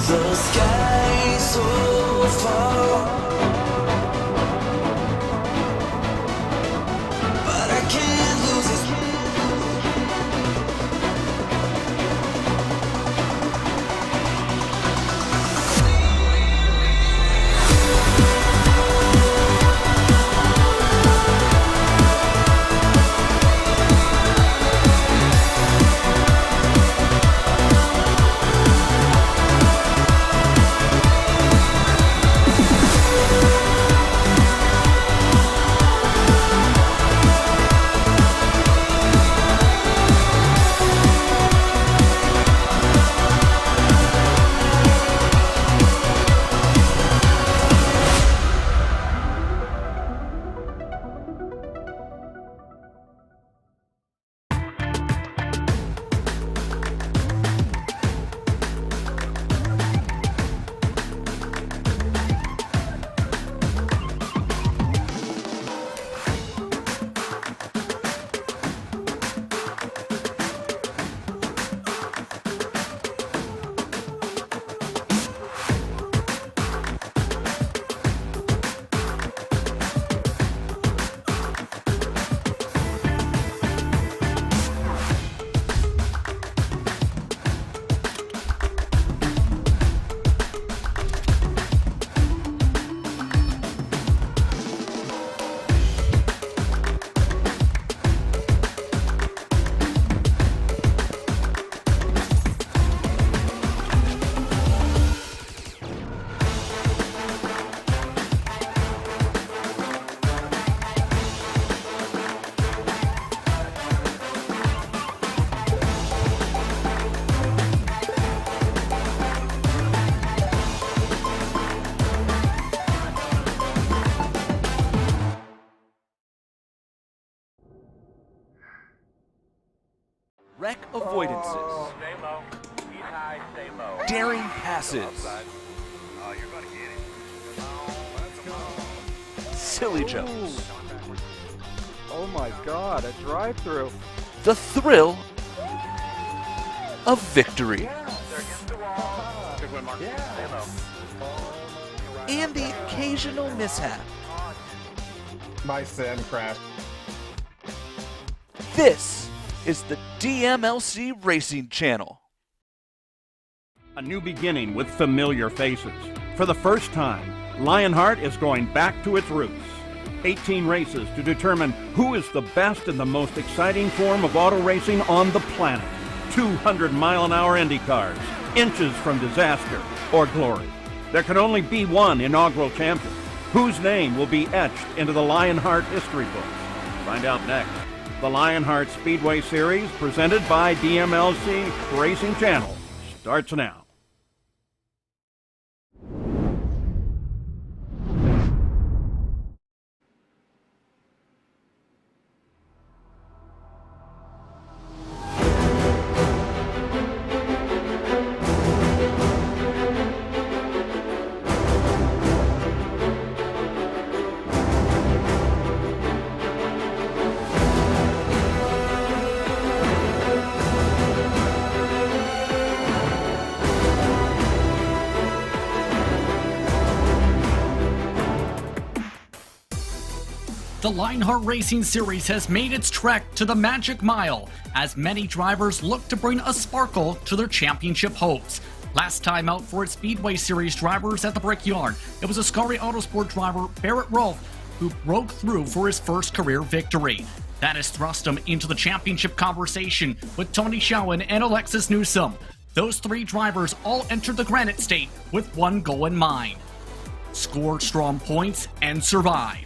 The sky so far, but I can't lose it. Wreck avoidances. Stay low. Eat high, stay low. Daring passes. Oh, you're gonna get it. Silly jumps. Oh my god, a drive-through. The thrill of victory. They're against the wall. Good one, Mark. Stay low. And the occasional mishap. My sim crashed. This is the DMLC Racing Channel. A new beginning with familiar faces. For the first time, Lionheart is going back to its roots. 18 races to determine who is the best and the most exciting form of auto racing on the planet. 200-mile-an-hour Indy cars, inches from disaster or glory. There can only be one inaugural champion, whose name will be etched into the Lionheart history books. Find out next. The Lionheart Speedway Series, presented by DMLC Racing Channel, starts now. The Lionheart Racing Series has made its trek to the Magic Mile as many drivers look to bring a sparkle to their championship hopes. Last time out for its Speedway Series drivers at the Brickyard, it was Ascari Autosport driver Barrett Rolfe who broke through for his first career victory. That has thrust him into the championship conversation with Tony Schowen and Alexis Newsom. Those three drivers all entered the Granite State with one goal in mind: score strong points and survive.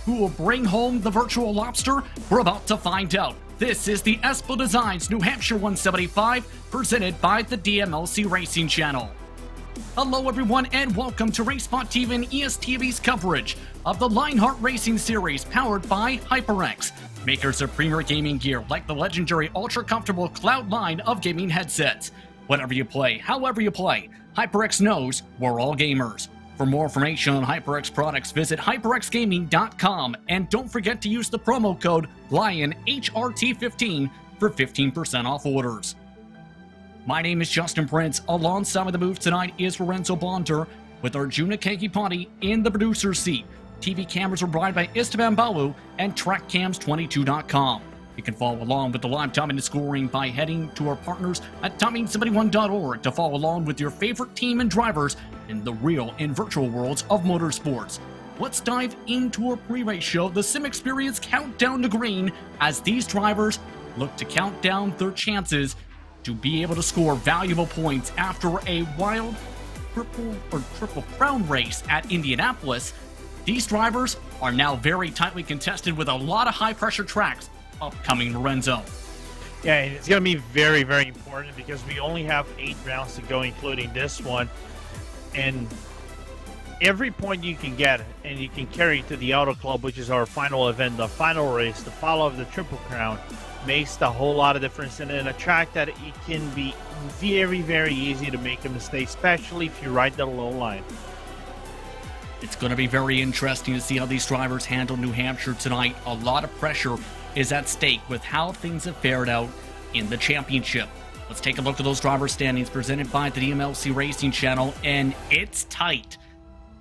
Who will bring home the virtual lobster? We're about to find out. This is the Espo Designs New Hampshire 175, presented by the DMLC Racing Channel. Hello everyone and welcome to RaceSpottv and ESTV's coverage of the Lionheart Racing Series, powered by HyperX, makers of premier gaming gear like the legendary ultra-comfortable Cloud line of gaming headsets. Whatever you play, however you play, HyperX knows we're all gamers. For more information on HyperX products, visit hyperxgaming.com, and don't forget to use the promo code LIONHRT15 for 15% off orders. My name is Justin Prince. Alongside with the booth tonight is Lorenzo Bonder with Arjuna Kekipati in the producer's seat. TV cameras are provided by Esteban Balu and TrackCams22.com. You can follow along with the live timing and scoring by heading to our partners at timing71.org to follow along with your favorite team and drivers in the real and virtual worlds of motorsports. Let's dive into our pre-race show, the Sim Experience Countdown to Green, as these drivers look to count down their chances to be able to score valuable points after a wild triple crown race at Indianapolis. These drivers are now very tightly contested with a lot of high-pressure tracks upcoming, Lorenzo. Yeah, and it's going to be very, very important because we only have 8 rounds to go, including this one. And every point you can get and you can carry to the Auto Club, which is our final event, the final race, the follow of the Triple Crown, makes a whole lot of difference. And in a track that it can be very, very easy to make a mistake, especially if you ride the low line. It's going to be very interesting to see how these drivers handle New Hampshire tonight. A lot of pressure is at stake with how things have fared out in the championship. Let's take a look at those driver standings presented by the DMLC Racing Channel, and it's tight.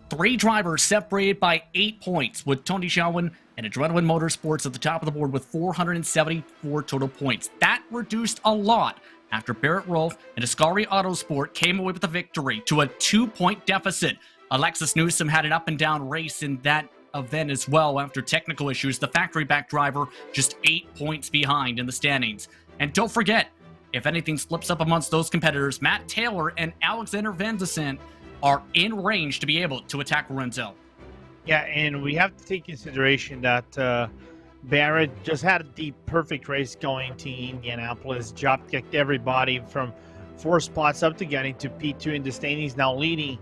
3 drivers separated by 8 points, with Tony Shelwyn and Adrenaline Motorsports at the top of the board with 474 total points. That reduced a lot after Barrett Rolfe and Ascari Autosport came away with the victory to a 2-point deficit. Alexis Newsom had an up-and-down race in that event as well after technical issues. The factory-back driver just 8 points behind in the standings. And don't forget, if anything slips up amongst those competitors, Matt Taylor and Alexander Van de Sant are in range to be able to attack Lorenzo. Yeah, and we have to take consideration that Barrett just had the perfect race going to Indianapolis, drop-kicked everybody from 4 spots up to getting to P2 in the standings, now leading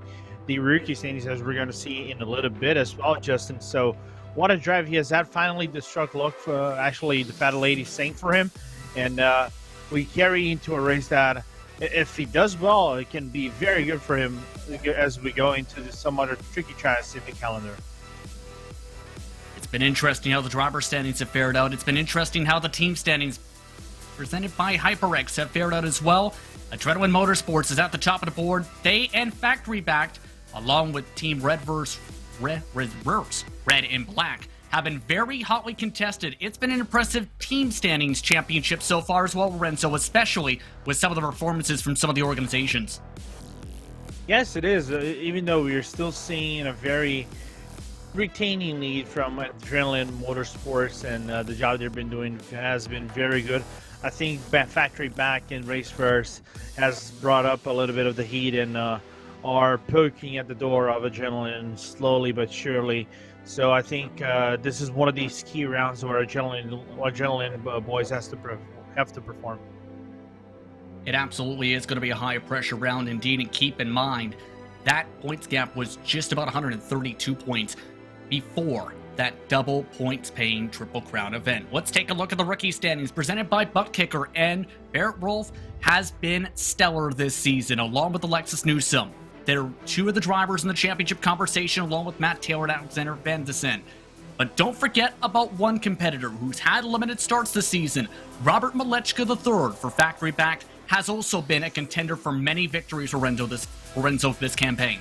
the rookie standings, as we're going to see in a little bit as well, Justin. So what a drive he has had. Finally, the struck look for actually the Fat Lady sang for him. And we carry into a race that if he does well, it can be very good for him as we go into some other tricky tracks in the calendar. It's been interesting how the driver standings have fared out. It's been interesting how the team standings presented by HyperX have fared out as well. Adrenaline Motorsports is at the top of the board. They and factory-backed, along with Team Red and Black, have been very hotly contested. It's been an impressive team standings championship so far as well, Lorenzo, especially with some of the performances from some of the organizations. Yes, it is. Even though we're still seeing a very retaining lead from Adrenaline Motorsports, and the job they've been doing has been very good. I think Factory Back and Race First has brought up a little bit of the heat and are poking at the door of Adrenaline slowly but surely. So I think this is one of these key rounds where Adrenaline boys have to perform. It absolutely is going to be a high-pressure round indeed, and keep in mind that points gap was just about 132 points before that double points paying Triple Crown event. Let's take a look at the rookie standings presented by buttkicker, and Barrett Rolfe has been stellar this season along with Alexis Newsom. They're 2 of the drivers in the championship conversation along with Matt Taylor and Alexander Van de Sant. But don't forget about one competitor who's had limited starts this season. Robert Malechka III for Factory Back has also been a contender for many victories, Lorenzo, this campaign.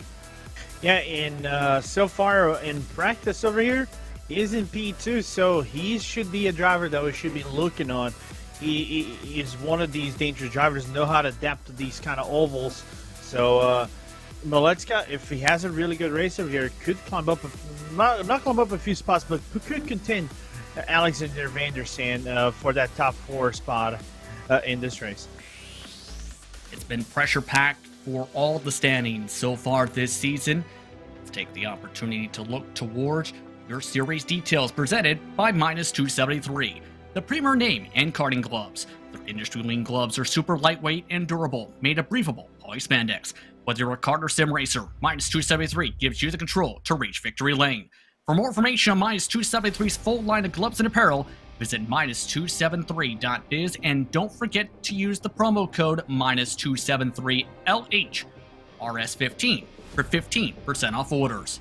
Yeah, and so far in practice over here, he is in P2, so he should be a driver that we should be looking on. He is one of these dangerous drivers, know how to adapt to these kind of ovals. So Malechka, if he has a really good race over here, could climb up, not climb up a few spots, but could contend Alexander Van der Sant for that top 4 spot in this race. It's been pressure-packed for all the standings so far this season. Let's take the opportunity to look towards your series details presented by Minus 273, the premier name in karting gloves. Their industry-leading gloves are super lightweight and durable, made of breathable polyspandex. Whether you're a kart or sim racer, Minus 273 gives you the control to reach victory lane. For more information on Minus 273's full line of gloves and apparel, visit minus273.biz, and don't forget to use the promo code minus273LHRS15 for 15% off orders.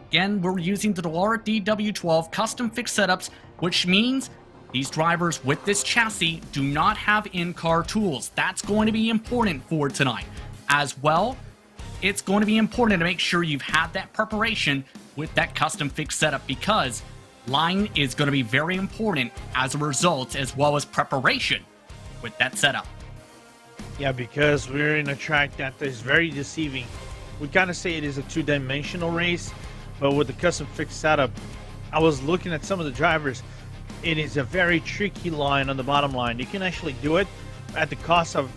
Again, we're using the Dallara DW12 custom fix setups, which means These drivers with this chassis do not have in-car tools. That's going to be important for tonight. As well, it's going to be important to make sure you've had that preparation with that custom fix setup, because line is going to be very important as a result, as well as preparation with that setup. Yeah, because we're in a track that is very deceiving. We kind of say it is a two-dimensional race, but with the custom fix setup, I was looking at some of the drivers. It is a very tricky line on the bottom line. You can actually do it at the cost of,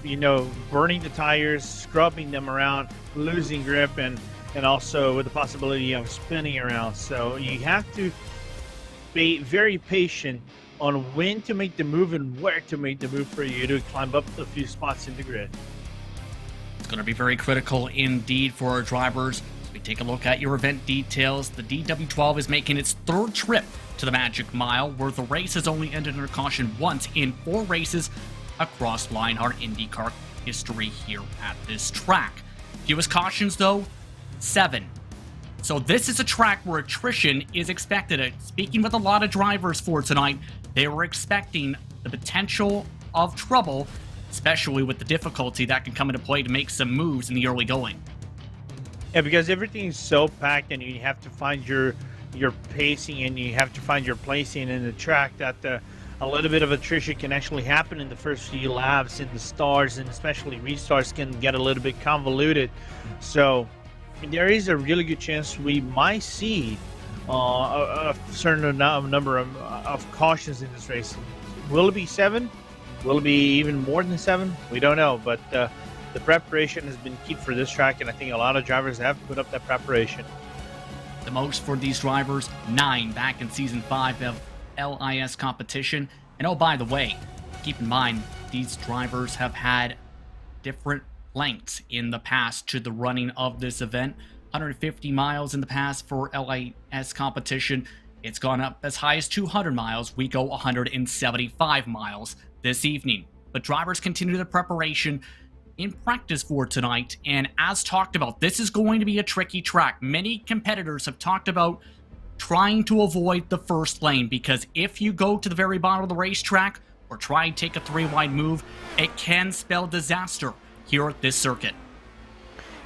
burning the tires, scrubbing them around, losing grip, and also with the possibility of spinning around. So you have to be very patient on when to make the move and where to make the move for you to climb up a few spots in the grid. It's going to be very critical indeed for our drivers. As we take a look at your event details, the DW12 is making its third trip to the Magic Mile, where the race has only ended under caution once in 4 races across Lionheart IndyCar history here at this track. Fewest cautions, though, 7. So this is a track where attrition is expected. Speaking with a lot of drivers for tonight, they were expecting the potential of trouble, especially with the difficulty that can come into play to make some moves in the early going. Yeah, because everything is so packed, and you have to find your pacing, and you have to find your placing in the track, that a little bit of attrition can actually happen in the first few laps, in the starts, and especially restarts can get a little bit convoluted. So there is a really good chance we might see a certain number of cautions in this race. Will it be 7? Will it be even more than 7? We don't know, but the preparation has been key for this track, and I think a lot of drivers have put up that preparation. The most for these drivers, 9 back in Season 5 of LIS competition. And oh, by the way, keep in mind, these drivers have had different lengths in the past to the running of this event. 150 miles in the past for LIS competition. It's gone up as high as 200 miles. We go 175 miles this evening. But drivers continue their preparation in practice for tonight, and as talked about, this is going to be a tricky track. Many competitors have talked about trying to avoid the first lane, because if you go to the very bottom of the racetrack or try and take a 3-wide move, it can spell disaster here at this circuit.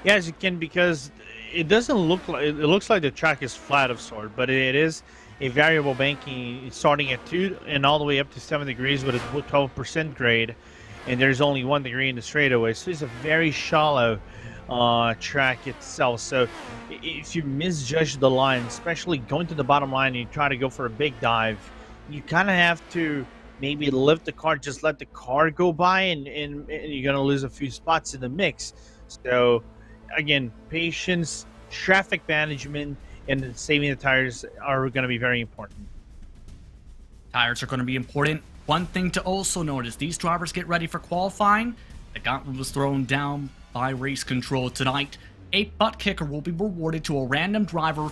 Yes, it can, because it doesn't look like, it looks like the track is flat of sort, but it is a variable banking starting at 2 and all the way up to 7 degrees with a 12% grade. And there's only 1 degree in the straightaway, so it's a very shallow track itself. So if you misjudge the line, especially going to the bottom line and you try to go for a big dive, you kind of have to maybe lift the car, just let the car go by, and you're going to lose a few spots in the mix. So again, patience, traffic management, and saving the tires are going to be very important. Tires are going to be important. One thing to also note is these drivers get ready for qualifying. The gauntlet was thrown down by race control tonight. A butt kicker will be rewarded to a random driver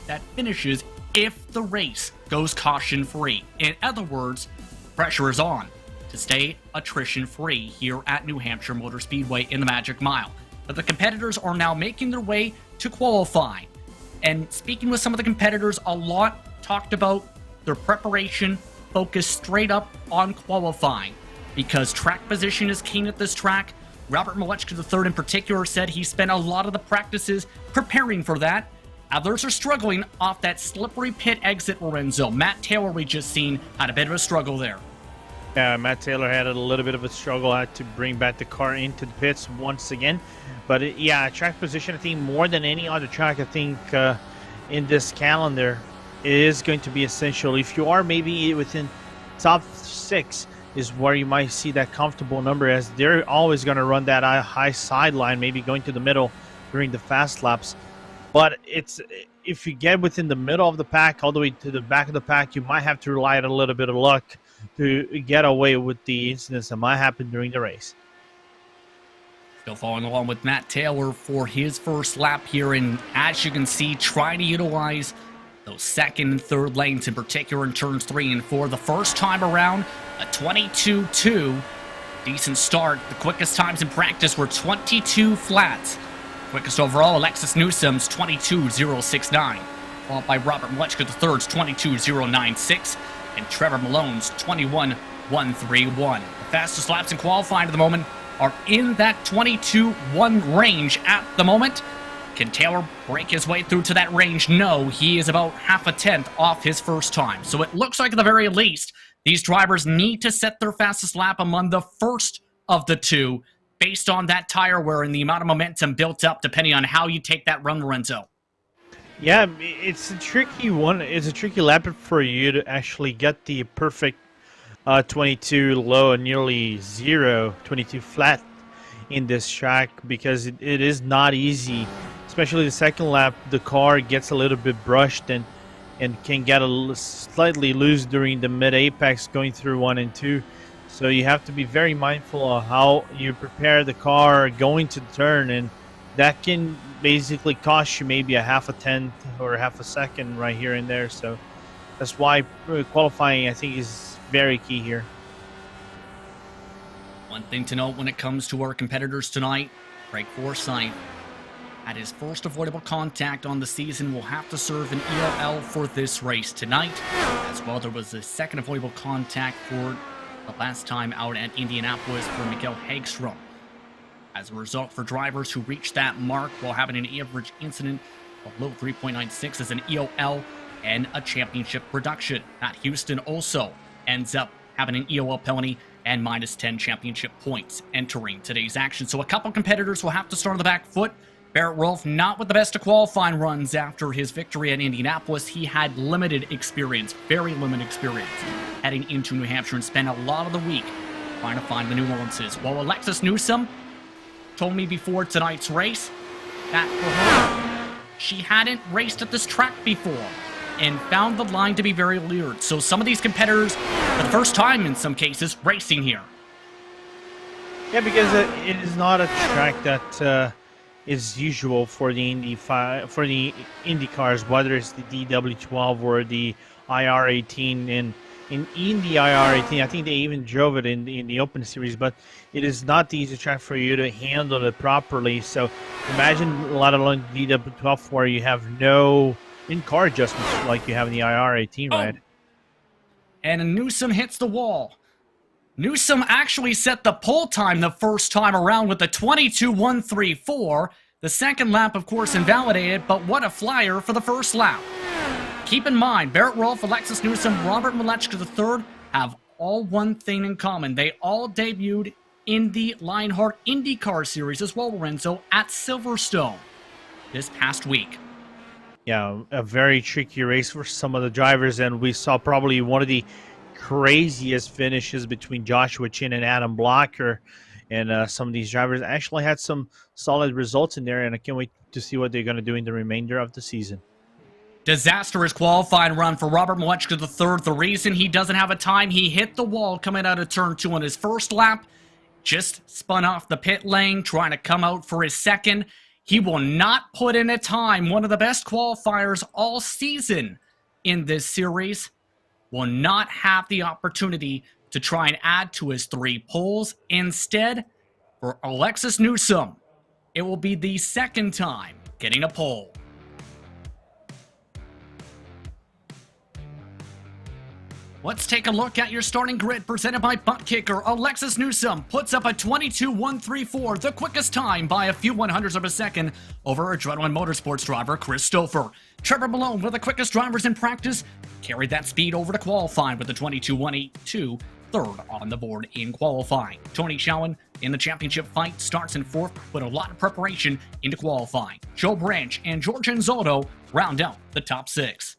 that finishes if the race goes caution free. In other words, pressure is on to stay attrition free here at New Hampshire Motor Speedway in the Magic Mile. But the competitors are now making their way to qualify. And speaking with some of the competitors, a lot talked about their preparation focused straight up on qualifying, because track position is keen at this track. Robert Malechka III in particular said he spent a lot of the practices preparing for that. Others are struggling off that slippery pit exit, Lorenzo. Matt Taylor, we just seen, had a bit of a struggle there. Yeah, Matt Taylor had a little bit of a struggle, had to bring back the car into the pits once again. But yeah, track position, I think more than any other track, I think in this calendar, is going to be essential. If you are maybe within top 6 is where you might see that comfortable number, as they're always going to run that high sideline, maybe going to the middle during the fast laps. But it's, if you get within the middle of the pack all the way to the back of the pack, you might have to rely on a little bit of luck to get away with the incidents that might happen during the race. Still following along with Matt Taylor for his first lap here, and as you can see, trying to utilize those second and third lanes, in particular in turns 3 and 4. The first time around, a 22.2. Decent start. The quickest times in practice were 22 flats. Quickest overall, Alexis Newsom's 22.069. Followed by Robert Malechka III's 22.096. and Trevor Malone's 21.131. The fastest laps in qualifying at the moment are in that 22.1 range at the moment. Can Taylor break his way through to that range? No, he is about half a tenth off his first time. So it looks like at the very least, these drivers need to set their fastest lap among the first of the two based on that tire wear and the amount of momentum built up depending on how you take that run, Lorenzo. Yeah, it's a tricky one. It's a tricky lap for you to actually get the perfect 22 low and nearly 22 flat in this track, because it is not easy. Especially the second lap, the car gets a little bit brushed and can get slightly loose during the mid-apex going through 1 and 2. So you have to be very mindful of how you prepare the car going to the turn, and that can basically cost you maybe a half a tenth or half a second right here and there. So that's why qualifying, I think, is very key here. One thing to note when it comes to our competitors tonight, Craig Forsyth had his first avoidable contact on the season, will have to serve an ELL for this race tonight. As well, there was a second avoidable contact for the last time out at Indianapolis for Miguel Hagstrom. As a result, for drivers who reached that mark while having an average incident of low 3.96 as an EOL and a championship reduction. Matt Houston also ends up having an EOL penalty and minus 10 championship points entering today's action. So a couple competitors will have to start on the back foot. Barrett Rolfe not with the best of qualifying runs after his victory at Indianapolis. He had limited experience, very limited experience, heading into New Hampshire and spent a lot of the week trying to find the nuances. While Alexis Newsom told me before tonight's race that for her, she hadn't raced at this track before and found the line to be very weird. So some of these competitors, for the first time in some cases, racing here. Yeah, because it is not a track that is usual for the Indy cars, whether it's the DW12 or the IR18. And in the IR18, I think they even drove it in the Open Series, but it is not the easy track for you to handle it properly. So imagine a lot of DW12 where you have no in-car adjustments like you have in the IR18, right? And Newsom hits the wall. Newsom actually set the pole time the first time around with a 22.134. The second lap, of course, invalidated, but what a flyer for the first lap. Keep in mind, Barrett Rolfe, Alexis Newsom, Robert Malechka III have all one thing in common. They all debuted in the Lionheart IndyCar Series as well, Lorenzo, at Silverstone this past week. Yeah, a very tricky race for some of the drivers, and we saw probably one of the craziest finishes between Joshua Chin and Adam Blocker, and some of these drivers actually had some solid results in there, and I can't wait to see what they're going to do in the remainder of the season. Disastrous qualifying run for Robert Malechka III. The reason he doesn't have a time, he hit the wall coming out of turn 2 on his first lap, just spun off the pit lane, trying to come out for his second. He will not put in a time. One of the best qualifiers all season in this series will not have the opportunity to try and add to his 3 poles. Instead, for Alexis Newsom, it will be the second time getting a pole. Let's take a look at your starting grid presented by Buttkicker. Alexis Newsom puts up a 22.134, the quickest time by a few 100ths of a second over Adrenaline Motorsports driver Chris Stouffer. Trevor Malone, one of the quickest drivers in practice, carried that speed over to qualifying with a 22.182, third on the board in qualifying. Tony Schowen in the championship fight starts in 4th, with a lot of preparation into qualifying. Joe Branch and George Anzaldo round out the top 6.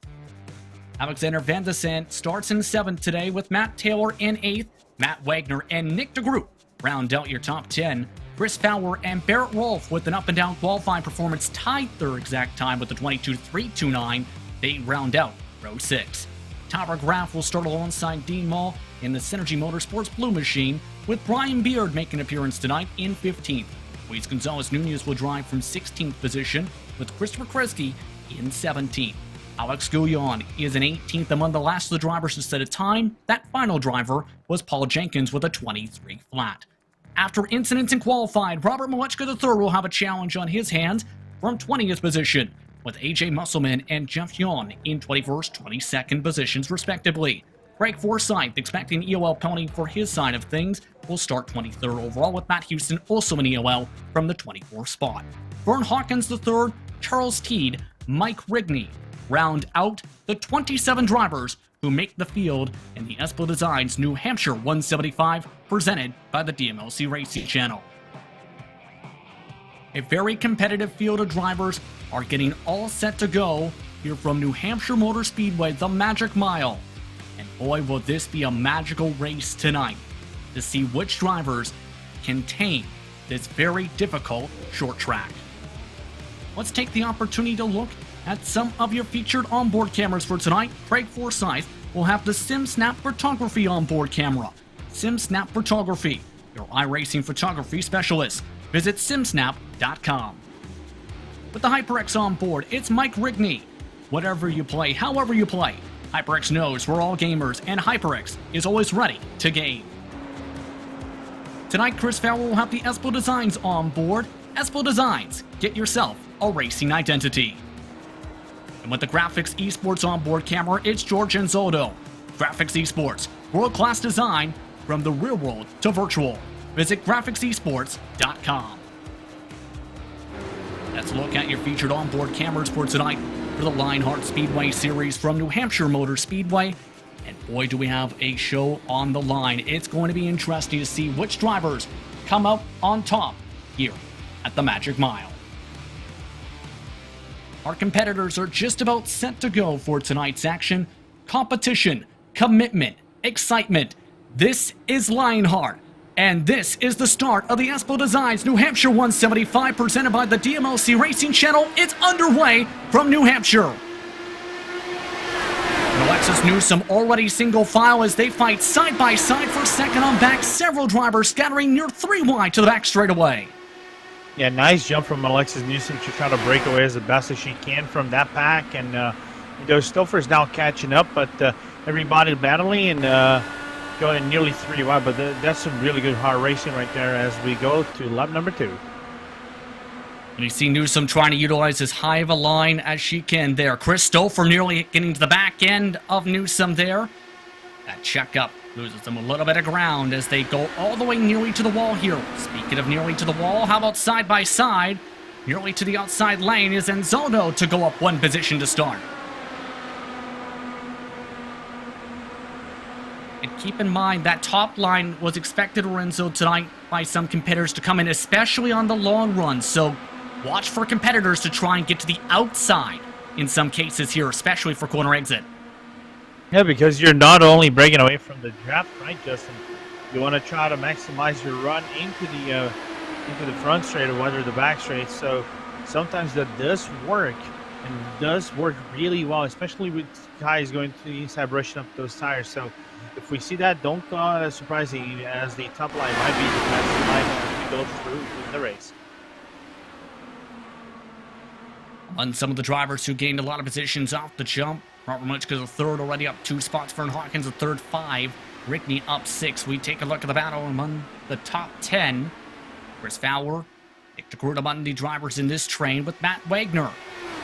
Alexander Van de Sant starts in 7th today, with Matt Taylor in 8th. Matt Wagner and Nick DeGroot round out your top 10. Chris Fowler and Barrett Rolfe with an up-and-down qualifying performance tied their exact time with a 22.329. They round out row 6. Tyler Graff will start alongside Dean Mall in the Synergy Motorsports Blue Machine, with Brian Beard making an appearance tonight in 15th. Luis Gonzalez Nunez will drive from 16th position, with Christopher Kresge in 17th. Alex Gouillon is in 18th among the last of the drivers to set a time. That final driver was Paul Jenkins with a 23 flat. After incidents in qualifying, Robert Malechka III will have a challenge on his hands from 20th position, with AJ Musselman and Jeff Yon in 21st, 22nd positions respectively. Greg Forsyth, expecting EOL penalty for his side of things, will start 23rd overall, with Matt Houston also in EOL from the 24th spot. Vern Hawkins III, Charles Teed, Mike Rigney round out the 27 drivers who make the field in the Espo Designs New Hampshire 175, presented by the DMLC Racing Channel. A very competitive field of drivers are getting all set to go here from New Hampshire Motor Speedway, the Magic Mile. And boy, will this be a magical race tonight to see which drivers can tame this very difficult short track. Let's take the opportunity to look at some of your featured onboard cameras for tonight. Craig Forsyth will have the SimSnap Photography onboard camera. SimSnap Photography, your iRacing photography specialist. Visit simsnap.com. With the HyperX on board, it's Mike Rigney. Whatever you play, however you play, HyperX knows we're all gamers, and HyperX is always ready to game. Tonight, Chris Fowler will have the Espo Designs on board. Espo Designs, get yourself a racing identity. And with the Graphics Esports onboard camera, it's George Anzoldo. Graphics Esports, world-class design from the real world to virtual. Visit graphicsesports.com. Let's look at your featured onboard cameras for tonight for the Lionheart Speedway series from New Hampshire Motor Speedway. And boy, do we have a show on the line. It's going to be interesting to see which drivers come out on top here at the Magic Mile. Our competitors are just about set to go for tonight's action. Competition, commitment, excitement. This is Lionheart, and this is the start of the Espo Designs New Hampshire 175, presented by the DMLC Racing Channel. It's underway from New Hampshire. And Alexis Newsom already single file as they fight side by side for second on back. Several drivers scattering near 3 wide to the back straightaway. Yeah, nice jump from Alexis Newsom to try to break away as best as she can from that pack. And Stouffer's now catching up, but everybody battling and going nearly 3 wide. But that's some really good hard racing right there as we go to lap number 2. And you see Newsom trying to utilize as high of a line as she can there. Chris Stouffer nearly getting to the back end of Newsom there. That checkup loses them a little bit of ground as they go all the way nearly to the wall here. Speaking of nearly to the wall, how about side by side? Nearly to the outside lane is Anzoldo to go up 1 position to start. And keep in mind that top line was expected, Lorenzo, tonight by some competitors to come in, especially on the long run. So watch for competitors to try and get to the outside in some cases here, especially for corner exit. Yeah, because you're not only breaking away from the draft, right, Justin? You want to try to maximize your run into the front straight or whether the back straight. So sometimes that does work and does work really well, especially with guys going to the inside, brushing up those tires. So if we see that, don't surprise me, as the top line might be the fastest line as we go through the race. On some of the drivers who gained a lot of positions off the jump. Robert Muchka, the third, already up 2 spots. Vern Hawkins, the third, 5. Rigney up 6. We take a look at the battle among the top 10. Chris Fowler, Nick DeGroot among the drivers in this train, with Matt Wagner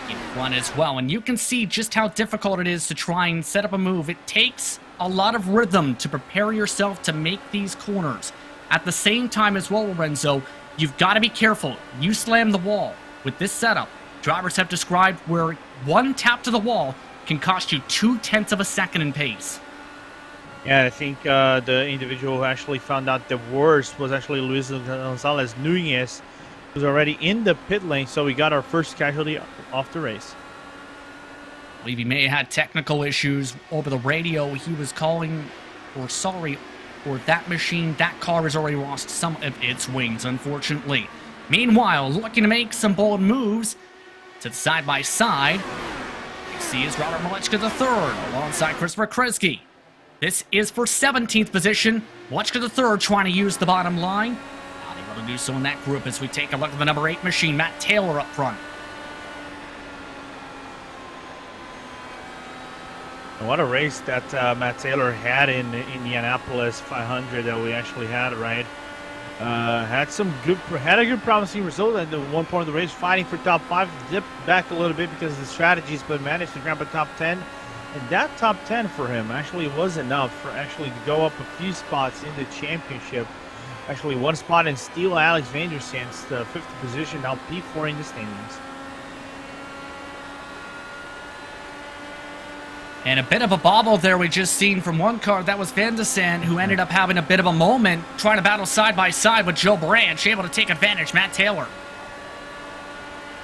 in front as well. And you can see just how difficult it is to try and set up a move. It takes a lot of rhythm to prepare yourself to make these corners. At the same time as well, Lorenzo, you've got to be careful. You slam the wall. With this setup, drivers have described where 1 tap to the wall can cost you 0.2 of a second in pace. Yeah, I think the individual who actually found out the worst was actually Luis Gonzalez Nunez, who's already in the pit lane, so we got our first casualty off the race. I believe he may have had technical issues over the radio. He was calling for sorry for that machine. That car has already lost some of its wings, unfortunately. Meanwhile, looking to make some bold moves to the side-by-side. You see is Robert Malechka III alongside Christopher Kresge. This is for 17th position. Malechka III trying to use the bottom line. Not able to do so in that group as we take a look at the number 8 machine, Matt Taylor up front. What a race that Matt Taylor had in Indianapolis 500 that we actually had, right? Had a good promising result at the one point of the race, fighting for top 5. Dipped back a little bit because of the strategies, but managed to grab a top 10. And that top 10 for him actually was enough for actually to go up a few spots in the championship. Actually, one spot and steal Alex van der Sand's the 5th position, now P4 in the standings. And a bit of a bobble there we just seen from one car. That was Van de Sande, who ended up having a bit of a moment, trying to battle side by side with Joe Branch, able to take advantage. Matt Taylor.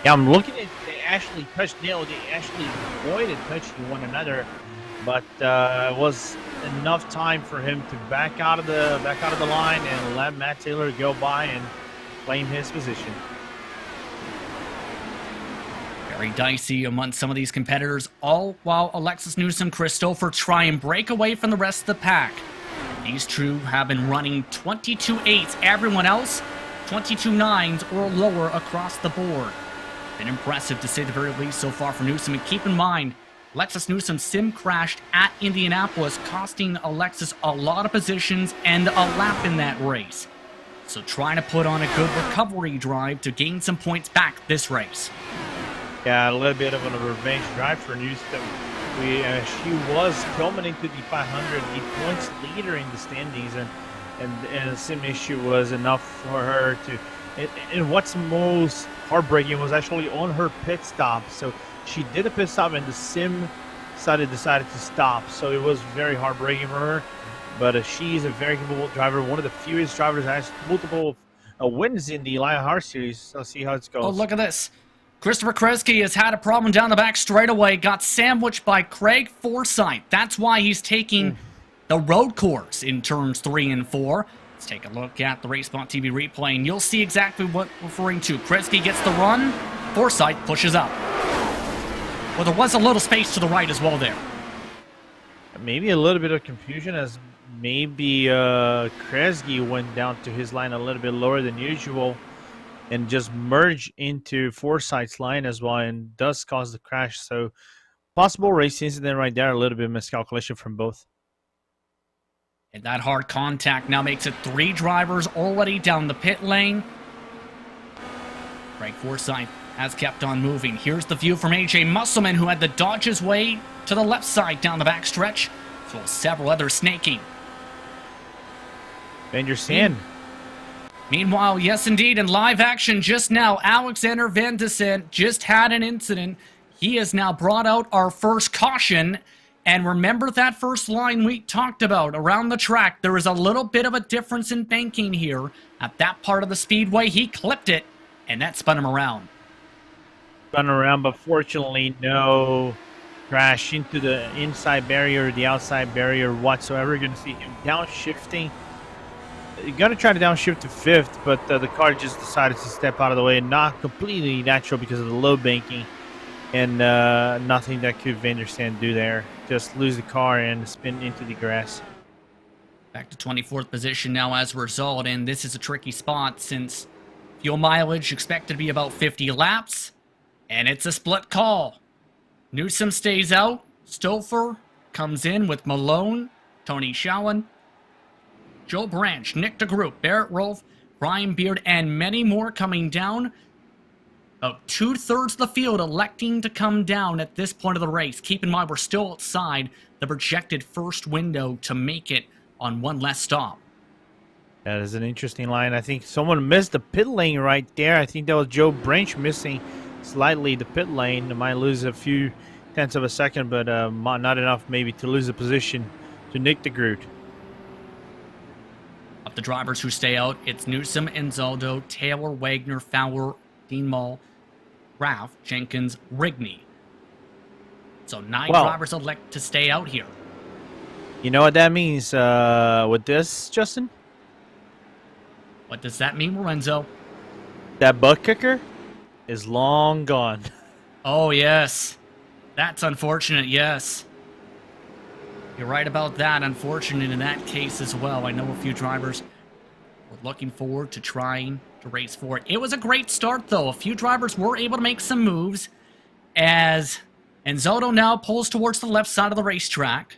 Yeah, I'm looking at they actually touched nail. They actually avoided touching one another, but it was enough time for him to back out of the line and let Matt Taylor go by and claim his position. Very dicey among some of these competitors, all while Alexis Newsom, Christopher try and break away from the rest of the pack. These two have been running 22.8s. Everyone else, 22.9s or lower across the board. Been impressive to say the very least so far for Newsom. And keep in mind, Alexis Newsom sim crashed at Indianapolis, costing Alexis a lot of positions and a lap in that race. So trying to put on a good recovery drive to gain some points back this race. Yeah, a little bit of a revenge drive for Newsom. She was coming into the 500, the points leader in the standings, and the sim issue was enough for her to. And what's most heartbreaking was actually on her pit stop. So she did a pit stop, and the sim decided to stop. So it was very heartbreaking for her. But she's a very capable driver, one of the fewest drivers that has multiple wins in the Lionheart series. So let's see how it goes. Oh, look at this. Christopher Kresge has had a problem down the back straightaway, got sandwiched by Craig Forsyth. That's why he's taking the road course in turns 3 and 4. Let's take a look at the RaceSpot.tv replay, and you'll see exactly what we're referring to. Kresge gets the run, Forsyth pushes up. Well, there was a little space to the right as well there. Maybe a little bit of confusion as maybe Kresge went down to his line a little bit lower than usual and just merged into Forsyth's line as well, and does cause the crash. So possible race incident right there, a little bit of miscalculation from both. And that hard contact now makes it 3 drivers already down the pit lane. Craig Forsyth has kept on moving. Here's the view from AJ Musselman, who had to dodge his way to the left side down the back stretch, as well as several others snaking. Van der Sande. Meanwhile, yes indeed, in live action just now, Alexander Van de Sande just had an incident. He has now brought out our first caution. And remember that first line we talked about around the track. There was a little bit of a difference in banking here. At that part of the speedway, he clipped it, and that spun him around. Spun around, but fortunately no crash into the inside barrier or the outside barrier whatsoever. You're going to see him downshifting. You're going to try to downshift to 5th, but the car just decided to step out of the way. Not completely natural because of the low banking. And nothing that could Van der Sande do there. Just lose the car and spin into the grass. Back to 24th position now as a result, and this is a tricky spot since fuel mileage expected to be about 50 laps, and it's a split call. Newsom stays out, Stouffer comes in with Malone, Tony Schowen, Joe Branch, Nick DeGroot, Barrett Rolfe, Brian Beard, and many more coming down. About 2/3 of the field electing to come down at this point of the race. Keep in mind, we're still outside the projected first window to make it on one less stop. That is an interesting line. I think someone missed the pit lane right there. I think that was Joe Branch missing slightly the pit lane. It might lose a few tenths of a second, but not enough maybe to lose the position to Nick DeGroot. Of the drivers who stay out, it's Newsom, Anzaldo, Taylor, Wagner, Fowler, Dean Mull, Raff, Jenkins, Rigney. So 9 drivers elect to stay out here. You know what that means with this, Justin? What does that mean, Lorenzo? That butt kicker is long gone. Oh, yes. That's unfortunate, yes. You're right about that. Unfortunate in that case as well. I know a few drivers were looking forward to trying to race for it. It was a great start, though. A few drivers were able to make some moves as Anzaldo now pulls towards the left side of the racetrack.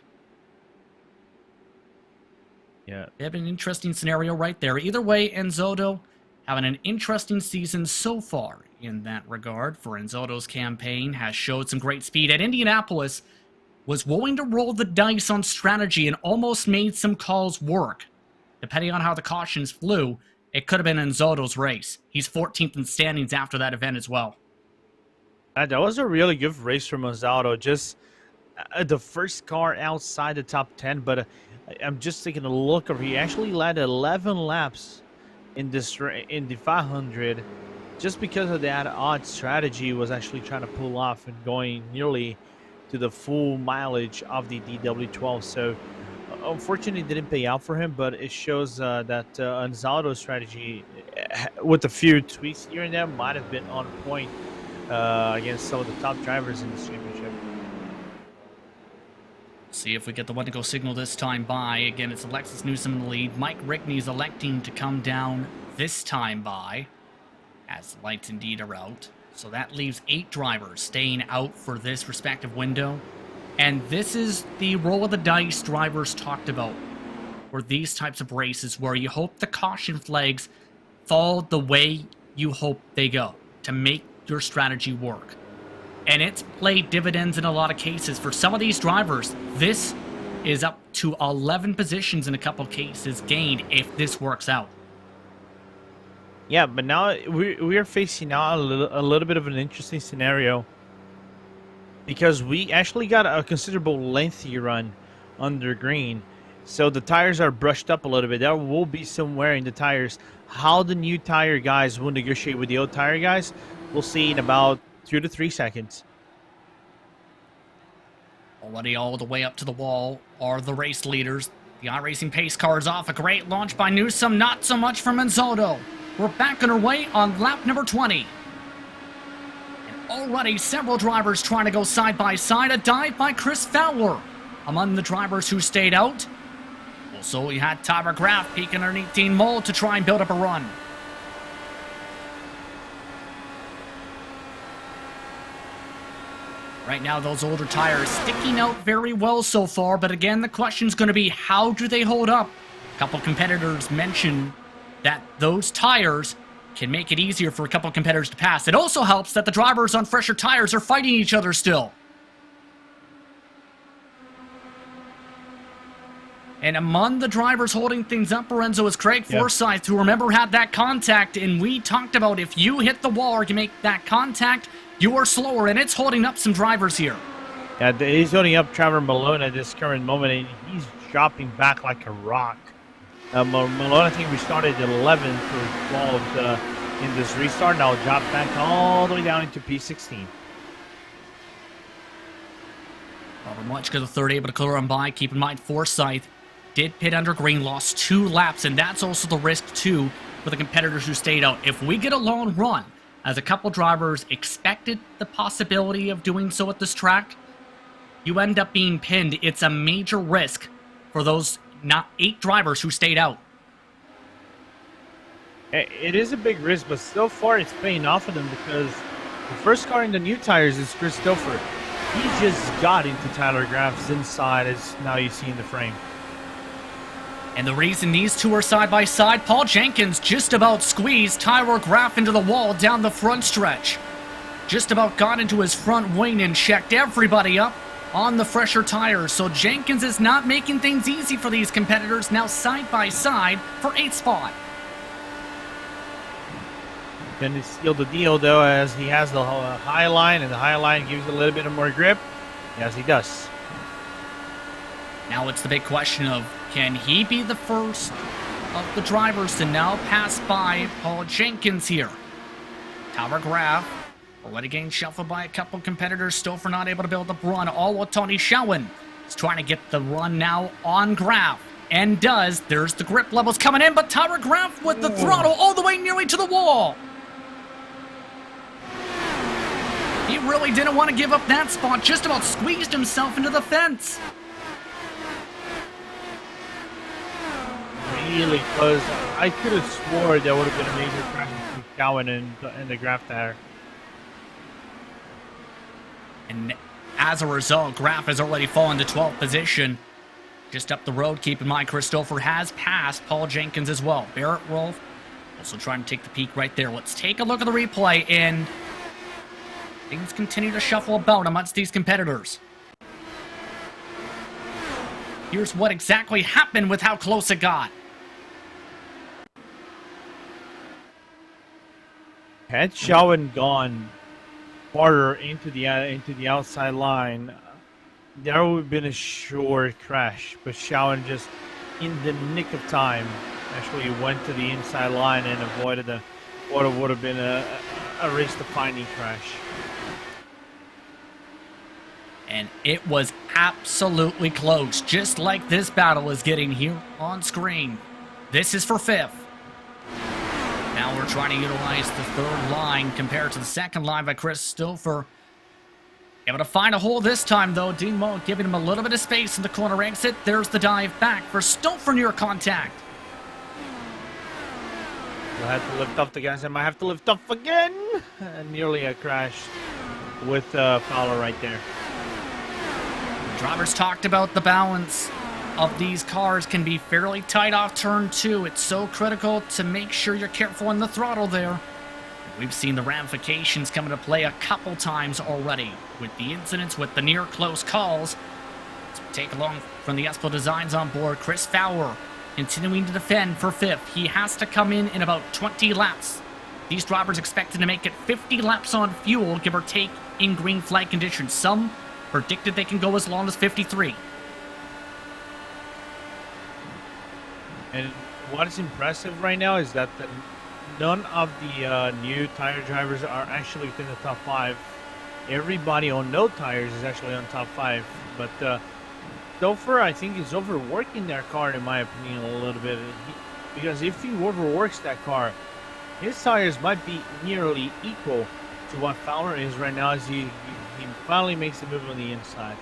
Yeah. They have an interesting scenario right there. Either way, Anzaldo having an interesting season so far in that regard for Anzaldo's campaign. Has showed some great speed at Indianapolis. was willing to roll the dice on strategy and almost made some calls work. Depending on how the cautions flew, it could have been Enzoto's race. He's 14th in standings after that event as well. That was a really good race from Enzoto. Just the first car outside the top 10, but I'm just taking a look over. He actually led 11 laps in the 500, just because of that odd strategy was actually trying to pull off and going nearly to the full mileage of the DW12. So unfortunately it didn't pay out for him, but it shows that Enzoto's strategy with a few tweaks here and there might have been on point against some of the top drivers in this championship. See if we get the one to go signal this time by. Again, it's Alexis Newsom in the lead. Mike Rickney's electing to come down this time by, as the lights indeed are out. So that leaves 8 drivers staying out for this respective window. And this is the roll of the dice drivers talked about for these types of races, where you hope the caution flags fall the way you hope they go to make your strategy work. And it's played dividends in a lot of cases. For some of these drivers, this is up to 11 positions in a couple cases gained if this works out. Yeah, but now we are facing now a little bit of an interesting scenario, because we actually got a considerable lengthy run under green. So the tires are brushed up a little bit. There will be some wear in the tires. How the new tire guys will negotiate with the old tire guys, we'll see in about 2 to 3 seconds. Already all the way up to the wall are the race leaders. The iRacing pace car is off. A great launch by Newsom, not so much from Enzoto. We're back on our way on lap number 20. And already several drivers trying to go side by side. A dive by Chris Fowler among the drivers who stayed out. Also, we had Tyler Graf peeking underneath Dean Moll to try and build up a run. Right now, those older tires sticking out very well so far, but again, the question's going to be, how do they hold up? A couple competitors mentioned that those tires can make it easier for a couple competitors to pass. It also helps that the drivers on fresher tires are fighting each other still. And among the drivers holding things up, Lorenzo, is Craig Forsyth, who, remember, had that contact, and we talked about if you hit the wall or you make that contact, you are slower, and it's holding up some drivers here. Yeah, he's holding up Trevor Malone at this current moment, and he's dropping back like a rock. Malone, I think we started at 11th or 12th in this restart. Now drop back all the way down into P16. Robert Muchka, the third, able to clear on by. Keep in mind, Forsyth did pit under green, lost 2 laps, and that's also the risk, too, for the competitors who stayed out. If we get a long run, as a couple drivers expected the possibility of doing so at this track, you end up being pinned. It's a major risk for those 8 drivers who stayed out. It is a big risk, but so far it's paying off for them, because the first car in the new tires is Christopher. He just got into Tyler Graf's inside, as now you see in the frame. And the reason these two are side by side, Paul Jenkins just about squeezed Tyler Graf into the wall down the front stretch. Just about got into his front wing and checked everybody up on the fresher tires. So Jenkins is not making things easy for these competitors, now side by side for 8th spot. Going to seal the deal, though, as he has the high line, and the high line gives a little bit of more grip. Yes, he does. Now it's the big question of, can he be the first of the drivers to now pass by Paul Jenkins here? Tyler Graf already getting shuffled by a couple competitors, still for not able to build the run. All with Tony Schowen is trying to get the run now on Graf, and does. There's the grip levels coming in, but Tyler Graf with the throttle all the way nearly to the wall. He really didn't want to give up that spot, just about squeezed himself into the fence. Really close. I could have swore there would have been a major crash between Cowan and the Graf there. And as a result, Graf has already fallen to 12th position. Just up the road, keep in mind, Christopher has passed Paul Jenkins as well. Barrett Wolf also trying to take the peak right there. Let's take a look at the replay, and things continue to shuffle about amongst these competitors. Here's what exactly happened with how close it got. Had Shawan gone farther into the outside line, there would have been a short crash. But Shawan just, in the nick of time, actually went to the inside line and avoided what would have been a race-defining crash. And it was absolutely close, just like this battle is getting here on screen. This is for 5th. Now we're trying to utilize the 3rd line compared to the 2nd line by Chris Stouffer. Able to find a hole this time, though. Dean Moe giving him a little bit of space in the corner exit. There's the dive back for Stouffer near contact. We'll have to lift up the guys. I might have to lift up again. And nearly a crash with Fowler right there. Drivers talked about the balance of these cars can be fairly tight off turn 2. It's so critical to make sure you're careful on the throttle there. We've seen the ramifications come into play a couple times already with the incidents, with the near close calls. Let's take along from the Espo Designs on board. Chris Fowler continuing to defend for 5th. He has to come in about 20 laps. These drivers expected to make it 50 laps on fuel, give or take, in green flag conditions. Some predicted they can go as long as 53. And what is impressive right now is that none of the new tire drivers are actually within the top 5. Everybody on no tires is actually on top 5. But Stouffer, I think, is overworking their car, in my opinion, a little bit. Because if he overworks that car, his tires might be nearly equal to what Fowler is right now as he finally makes the move on the inside.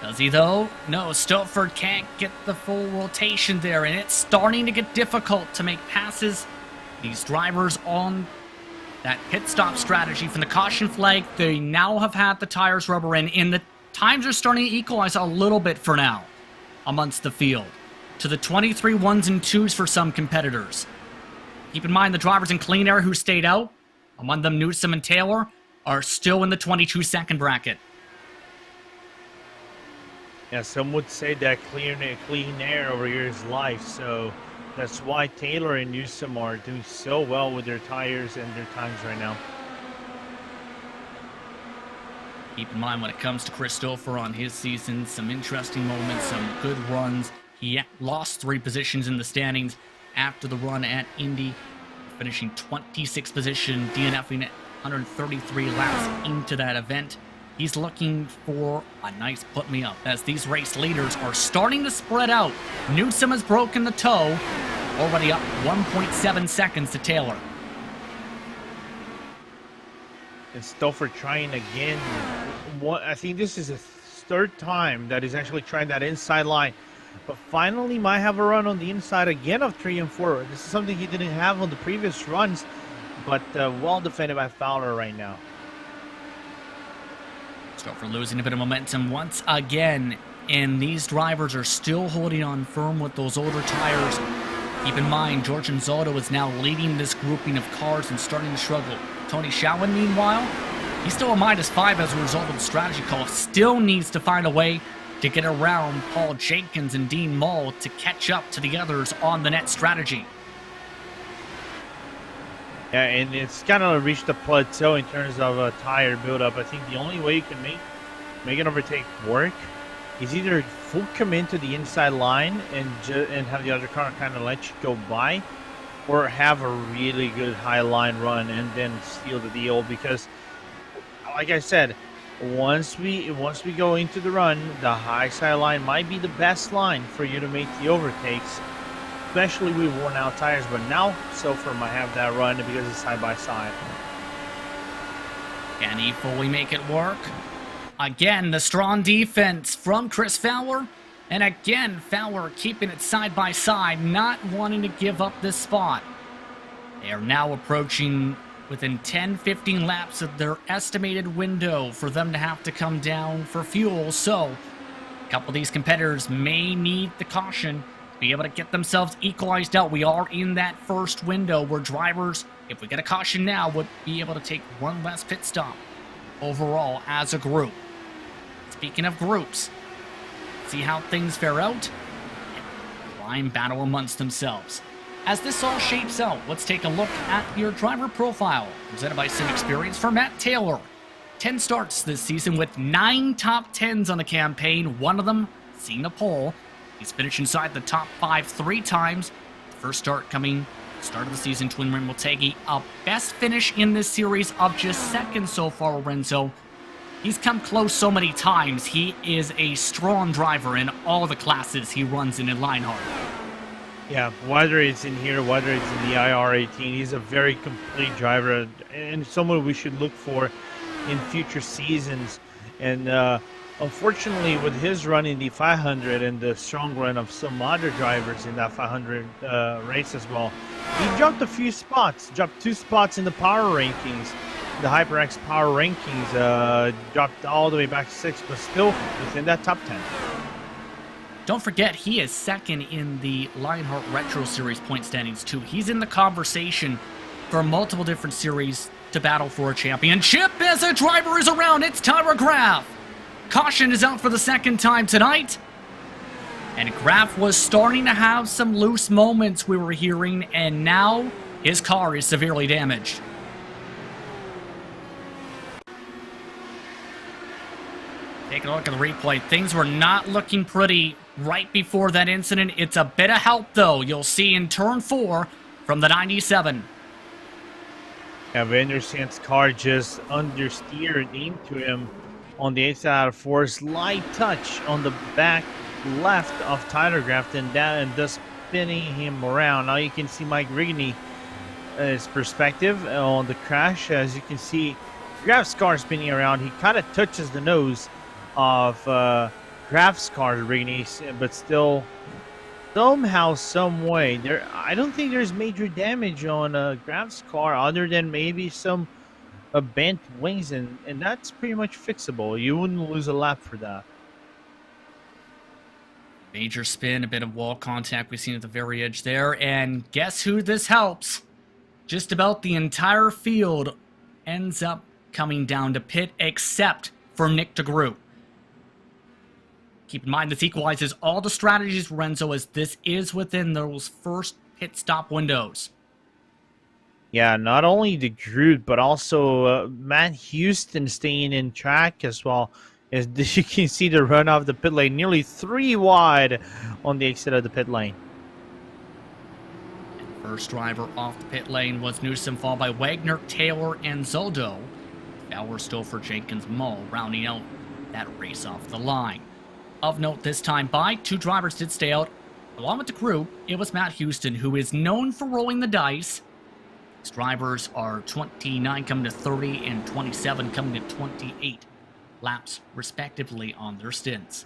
Does he, though? No, Stouffer can't get the full rotation there, and it's starting to get difficult to make passes. These drivers on that pit stop strategy from the caution flag, they now have had the tires rubber in, and the times are starting to equalize a little bit for now amongst the field to the 23 1s and 2s for some competitors. Keep in mind the drivers in clean air who stayed out, among them Newsom and Taylor, are still in the 22-second bracket. Yeah, some would say that clean air over here is life, so that's why Taylor and Newsom are doing so well with their tires and their times right now. Keep in mind when it comes to Chris Stouffer on his season, some interesting moments, some good runs. He lost 3 positions in the standings after the run at Indy, finishing 26th position, DNFing 133 laps into that event. He's looking for a nice put-me-up as these race leaders are starting to spread out. Newsom has broken the toe, already up 1.7 seconds to Taylor. And Stouffer trying again. I think this is the 3rd time that he's actually trying that inside line. But finally might have a run on the inside again of 3 and 4. This is something he didn't have on the previous runs, but well defended by Fowler right now. Stouffer losing a bit of momentum once again, and these drivers are still holding on firm with those older tires. Keep in mind, George Zotto is now leading this grouping of cars and starting to struggle. Tony Shawan, meanwhile, he's still a -5 as a result of the strategy call. Still needs to find a way to get around Paul Jenkins and Dean Moe to catch up to the others on the net strategy. Yeah, and it's kind of reached a plateau in terms of a tire buildup. I think the only way you can make an overtake work is either full come into the inside line and have the other car kind of let you go by, or have a really good high line run and then seal the deal. Because, like I said, once we go into the run, the high side line might be the best line for you to make the overtakes, especially with worn out tires. But now Stouffer might have that run because it's side by side. Can he fully make it work? Again, the strong defense from Chris Fowler. And again, Fowler keeping it side by side, not wanting to give up this spot. They are now approaching within 10-15 laps of their estimated window for them to have to come down for fuel. So, a couple of these competitors may need the caution to be able to get themselves equalized out. We are in that first window where drivers, if we get a caution now, would be able to take one less pit stop overall as a group. Speaking of groups, see how things fare out, and try and battle amongst themselves. As this all shapes out, let's take a look at your driver profile, presented by Sim Experience for Matt Taylor. 10 starts this season with 9 top 10s on the campaign, one of them seeing a pole. He's finished inside the top 5 3 times. The first start coming start of the season, Twin Rim Motegi, a best finish in this series of just second so far, Lorenzo. He's come close so many times. He is a strong driver in all the classes he runs in Lionheart. Yeah, whether it's in here, whether it's in the IR18, he's a very complete driver and someone we should look for in future seasons. And unfortunately, with his run in the 500 and the strong run of some other drivers in that 500 race as well, he dropped a few spots, dropped 2 spots in the power rankings. The HyperX power rankings dropped all the way back to 6, but still within that top 10. Don't forget, he is second in the Lionheart Retro Series point standings, too. He's in the conversation for multiple different series to battle for a championship. As a driver is around, it's Tyra Graf. Caution is out for the second time tonight. And Graf was starting to have some loose moments, we were hearing, and now his car is severely damaged. Take a look at the replay. Things were not looking pretty right before that incident. It's a bit of help, though. You'll see in turn 4 from the 97. Yeah, Vandersand's car just understeered into him on the 8 side out of 4. Slight touch on the back left of Tyler Grafton, and thus spinning him around. Now you can see Mike Rigney's perspective on the crash. As you can see, Graf's car spinning around. He kind of touches the nose of Graf's car, Rigney, but still somehow, some way, I don't think there's major damage on Graf's car other than maybe some bent wings, and that's pretty much fixable. You wouldn't lose a lap for that. Major spin, a bit of wall contact we've seen at the very edge there, and guess who this helps? Just about the entire field ends up coming down to pit, except for Nick DeGroot. Keep in mind, this equalizes all the strategies, Lorenzo, as this is within those first pit stop windows. Yeah, not only the Groot, but also Matt Houston staying in track as well. As you can see the run off the pit lane, nearly 3 wide on the exit of the pit lane. First driver off the pit lane was Newsom, followed by Wagner, Taylor, and Zoldo. Fowler, Stouffer, Jenkins, Mull rounding out that race off the line. Of note this time by, 2 drivers did stay out. Along with the crew, it was Matt Houston, who is known for rolling the dice. His drivers are 29 coming to 30 and 27 coming to 28 laps, respectively, on their stints.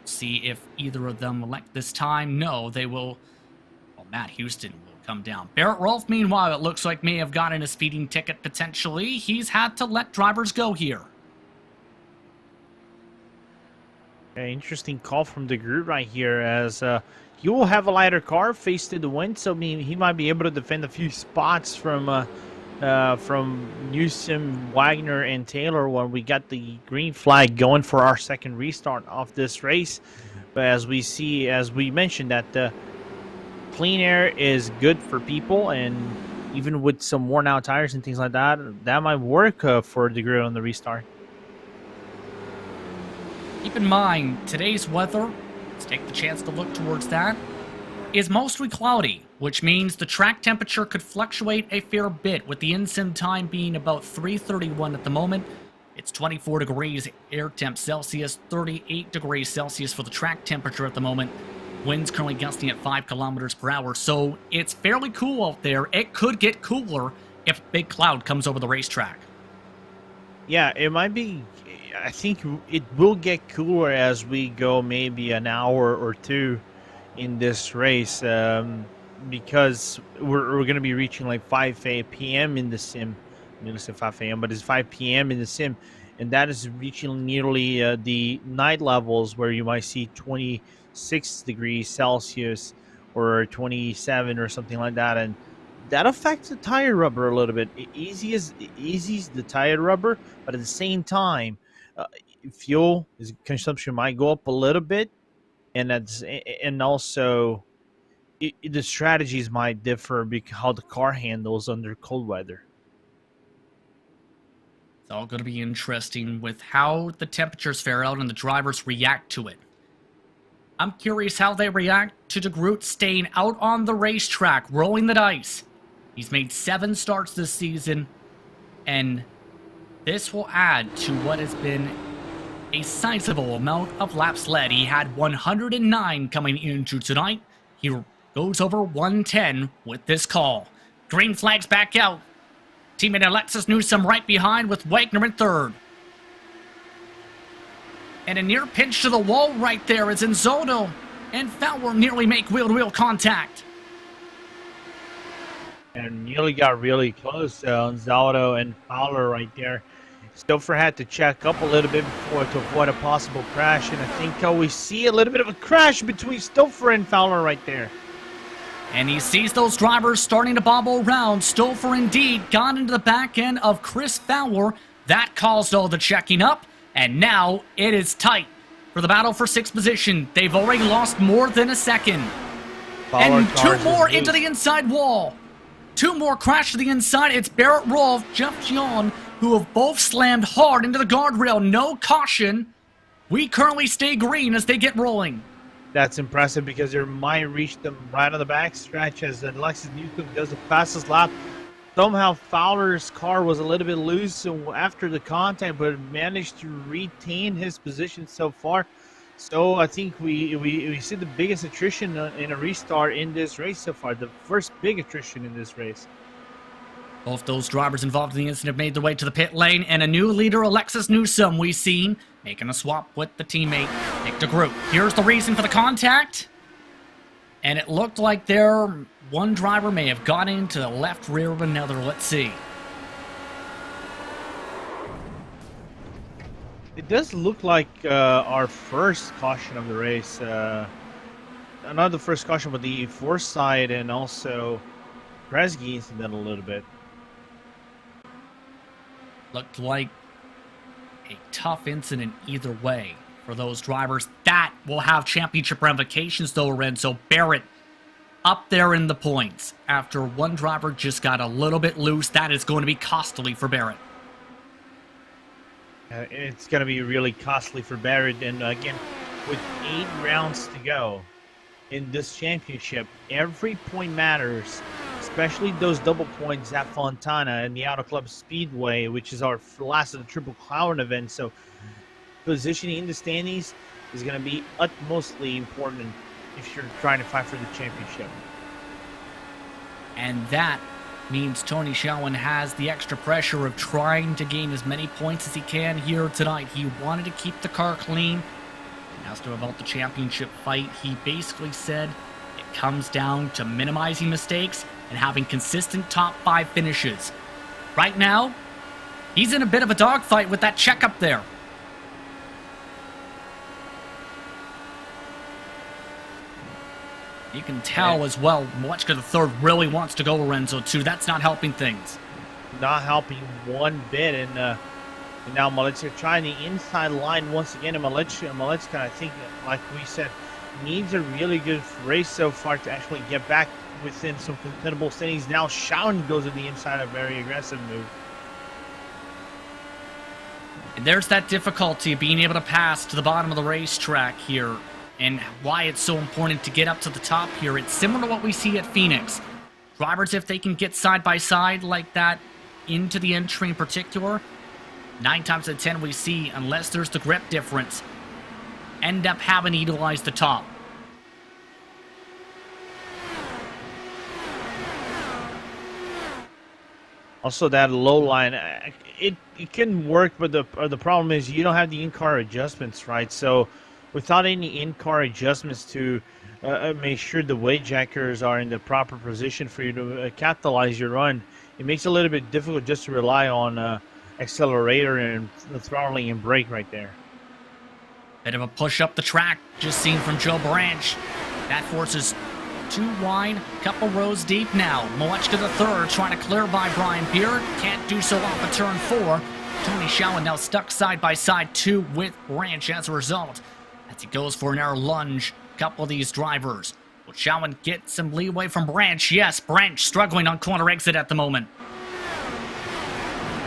See if either of them elect this time. No, they will. Well, Matt Houston will come down. Barrett Rolfe, meanwhile, it looks like may have gotten a speeding ticket potentially. He's had to let drivers go here. Interesting call from the group right here, as he will have a lighter car, face to the wind, so he might be able to defend a few spots from Newsom, Wagner, and Taylor when we got the green flag going for our second restart of this race. But as we mentioned, that the clean air is good for people, and even with some worn out tires and things like that, that might work for the grid on the restart. Keep in mind, today's weather, let's take the chance to look towards that, is mostly cloudy, which means the track temperature could fluctuate a fair bit, with the in-sim time being about 3:31 at the moment. It's 24 degrees air temp Celsius, 38 degrees Celsius for the track temperature at the moment. Winds currently gusting at 5 kilometers per hour, so it's fairly cool out there. It could get cooler if a big cloud comes over the racetrack. Yeah, it might be. I think it will get cooler as we go maybe an hour or 2 in this race, because we're going to be reaching like 5 p.m. in the sim. I'm going to say 5 a.m., but it's 5 p.m. in the sim, and that is reaching nearly the night levels where you might see 26 degrees Celsius or 27 or something like that, and that affects the tire rubber a little bit. It eases the tire rubber, but at the same time, fuel consumption might go up a little bit, and also the strategies might differ because how the car handles under cold weather. It's all going to be interesting with how the temperatures fare out and the drivers react to it. I'm curious how they react to de Groot staying out on the racetrack, rolling the dice. He's made 7 starts this season, and this will add to what has been a sizable amount of laps led. He had 109 coming into tonight. He goes over 110 with this call. Green flag's back out. Teammate Alexis Newsom right behind with Wagner in third. And a near pinch to the wall right there as Enzodo and Fowler nearly make wheel-to-wheel contact. And nearly got really close, Enzodo and Fowler right there. Stouffer had to check up a little bit before to avoid a possible crash, and I think we see a little bit of a crash between Stouffer and Fowler right there. And he sees those drivers starting to bobble around. Stouffer indeed got into the back end of Chris Fowler. That caused all the checking up, and now it is tight for the battle for 6th position. They've already lost more than a second. And 2 more into the inside wall. 2 more crash to the inside. It's Barrett Rolfe, Jeff John, who have both slammed hard into the guardrail. No caution. We currently stay green as they get rolling. That's impressive because they might reach them right on the back stretch as Alexis Newcomb does the fastest lap. Somehow Fowler's car was a little bit loose after the contact, but managed to retain his position so far. So I think we see the biggest attrition in a restart in this race so far. The first big attrition in this race. Both those drivers involved in the incident made their way to the pit lane, and a new leader, Alexis Newsom, we've seen making a swap with the teammate, Nick de Groot. Here's the reason for the contact. And it looked like one driver may have gone into the left rear of another. Let's see. It does look like our first caution of the race. Not the first caution, but the Forsyth and also Kresge incident a little bit. Looked like a tough incident either way for those drivers. That will have championship ramifications though, Lorenzo. Barrett up there in the points after one driver just got a little bit loose. That is going to be costly for Barrett. It's going to be really costly for Barrett. And again, with 8 rounds to go in this championship, every point matters, especially those double points at Fontana and the Auto Club Speedway, which is our last of the Triple Crown event. So positioning in the standings is going to be utmostly important if you're trying to fight for the championship. And that means Tony Shelwyn has the extra pressure of trying to gain as many points as he can here tonight. He wanted to keep the car clean. Asked him about the championship fight. He basically said it comes down to minimizing mistakes and having consistent top 5 finishes. Right now, he's in a bit of a dogfight with that checkup there. You can tell as well, Moechka the third really wants to go Lorenzo too. That's not helping things. Not helping one bit. And now Malechka trying the inside line once again. And Malechka, I think, like we said, needs a really good race so far to actually get back within some contendable standings. Now Shelwyn goes to the inside, a very aggressive move. And there's that difficulty of being able to pass to the bottom of the racetrack here. And why it's so important to get up to the top here. It's similar to what we see at Phoenix. Drivers, if they can get side by side like that into the entry in particular, 9 times out of 10 we see, unless there's the grip difference, end up having to utilize the top. Also, that low line, it can work, but the problem is you don't have the in-car adjustments, right? So without any in-car adjustments to make sure the weight jackers are in the proper position for you to capitalize your run, it makes it a little bit difficult just to rely on accelerator and the throttling and brake right there. Bit of a push up the track, just seen from Joe Branch. That forces 2 wide, couple rows deep now. Moechka the third trying to clear by Brian Beer. Can't do so off of turn 4. Tony Shawan now stuck side by side, 2 with Branch as a result. As he goes for an air lunge, a couple of these drivers. Will Shawan get some leeway from Branch? Yes, Branch struggling on corner exit at the moment.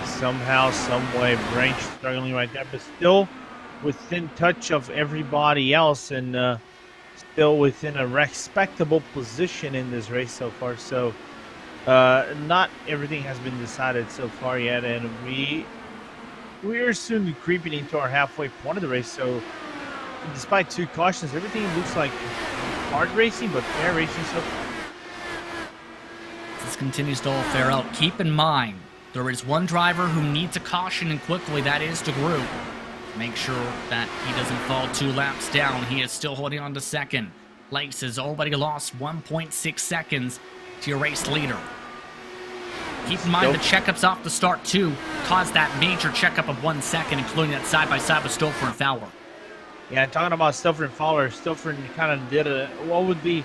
Somehow, some way, Branch struggling right there, but still within touch of everybody else, and still within a respectable position in this race so far. So not everything has been decided so far yet, and we are soon creeping into our halfway point of the race. So despite 2 cautions, everything looks like hard racing, but fair racing so far. This continues to all fare out. Keep in mind, there is one driver who needs a caution, and quickly, that is DeGroot. Make sure that he doesn't fall 2 laps down. He is still holding on to second. Place has already lost 1.6 seconds to your race leader. Keep in mind the checkups off the start, too, caused that major checkup of 1 second, including that side-by-side with Stouffer and Fowler. Yeah, talking about Stouffer and Fowler, Stouffer kind of did what would be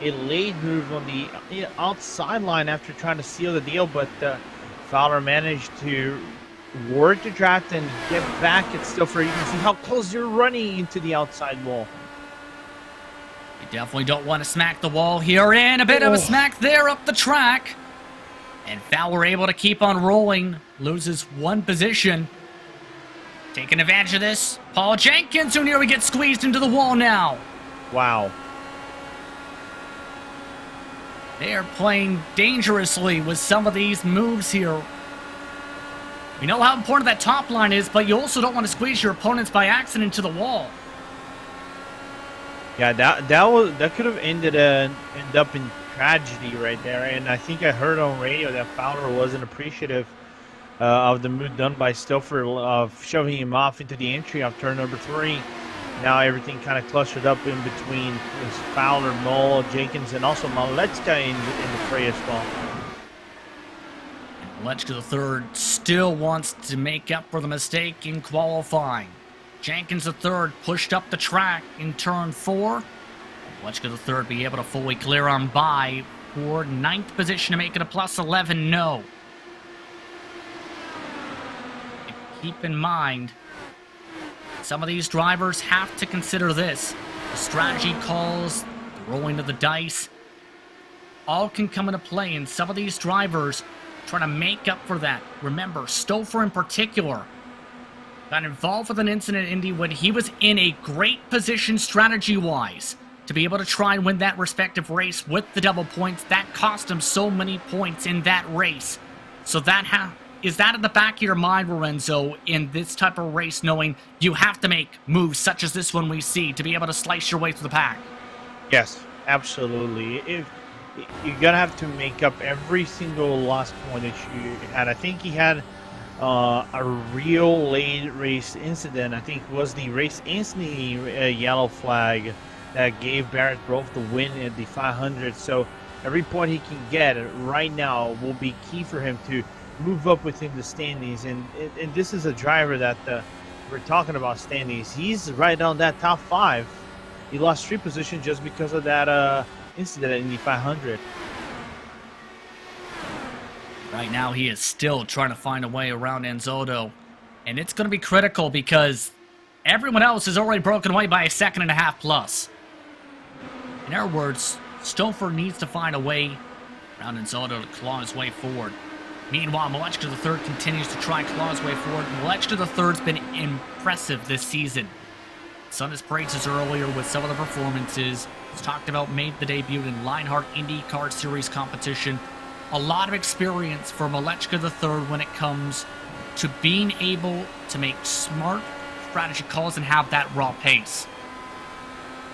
a late move on the outside line after trying to seal the deal, but Fowler managed to work the draft and get back at Stouffer. You can see how close you're running into the outside wall. You definitely don't want to smack the wall here, and a bit of a smack there up the track. And Fowler able to keep on rolling, loses 1 position. Taking advantage of this, Paul Jenkins, who nearly gets squeezed into the wall now. Wow. They are playing dangerously with some of these moves here. We know how important that top line is, but you also don't want to squeeze your opponents by accident into the wall. Yeah, that could have end up in tragedy right there. And I think I heard on radio that Fowler wasn't appreciative of the move done by Stouffer of shoving him off into the entry of turn number 3. Now everything kind of clustered up in between Fowler, Moll, Jenkins, and also Malechka in the fray as well. Malechka the third still wants to make up for the mistake in qualifying. Jenkins the third pushed up the track in turn 4. Malechka the third be able to fully clear on by for 9th position to make it a plus 11. No. And keep in mind, some of these drivers have to consider this. The strategy calls, the rolling of the dice, all can come into play, and some of these drivers trying to make up for that. Remember, Stouffer in particular got involved with an incident in Indy when he was in a great position strategy-wise to be able to try and win that respective race with the double points. That cost him so many points in that race. So that is that in the back of your mind, Lorenzo, in this type of race, knowing you have to make moves such as this one we see to be able to slice your way through the pack? Yes, absolutely. You're gonna have to make up every single lost point that you had. I think he had a real late race incident. I think it was the race instantly yellow flag that gave Barrett Grove the win at the 500. So every point he can get right now will be key for him to move up within the standings. And this is a driver that we're talking about standings. He's right on that top 5. He lost 3 positions just because of that incident in the 500. Right now, he is still trying to find a way around Anzotto. And it's going to be critical because everyone else is already broken away by a 1.5 seconds plus. In other words, Stouffer needs to find a way around Anzotto to claw his way forward. Meanwhile, Malechka III continues to try and claw his way forward. Malechka III's been impressive this season. Sung his praises earlier with some of the performances. He's talked about made the debut in Lionheart IndyCar Series competition. A lot of experience for Malechka III when it comes to being able to make smart strategy calls and have that raw pace.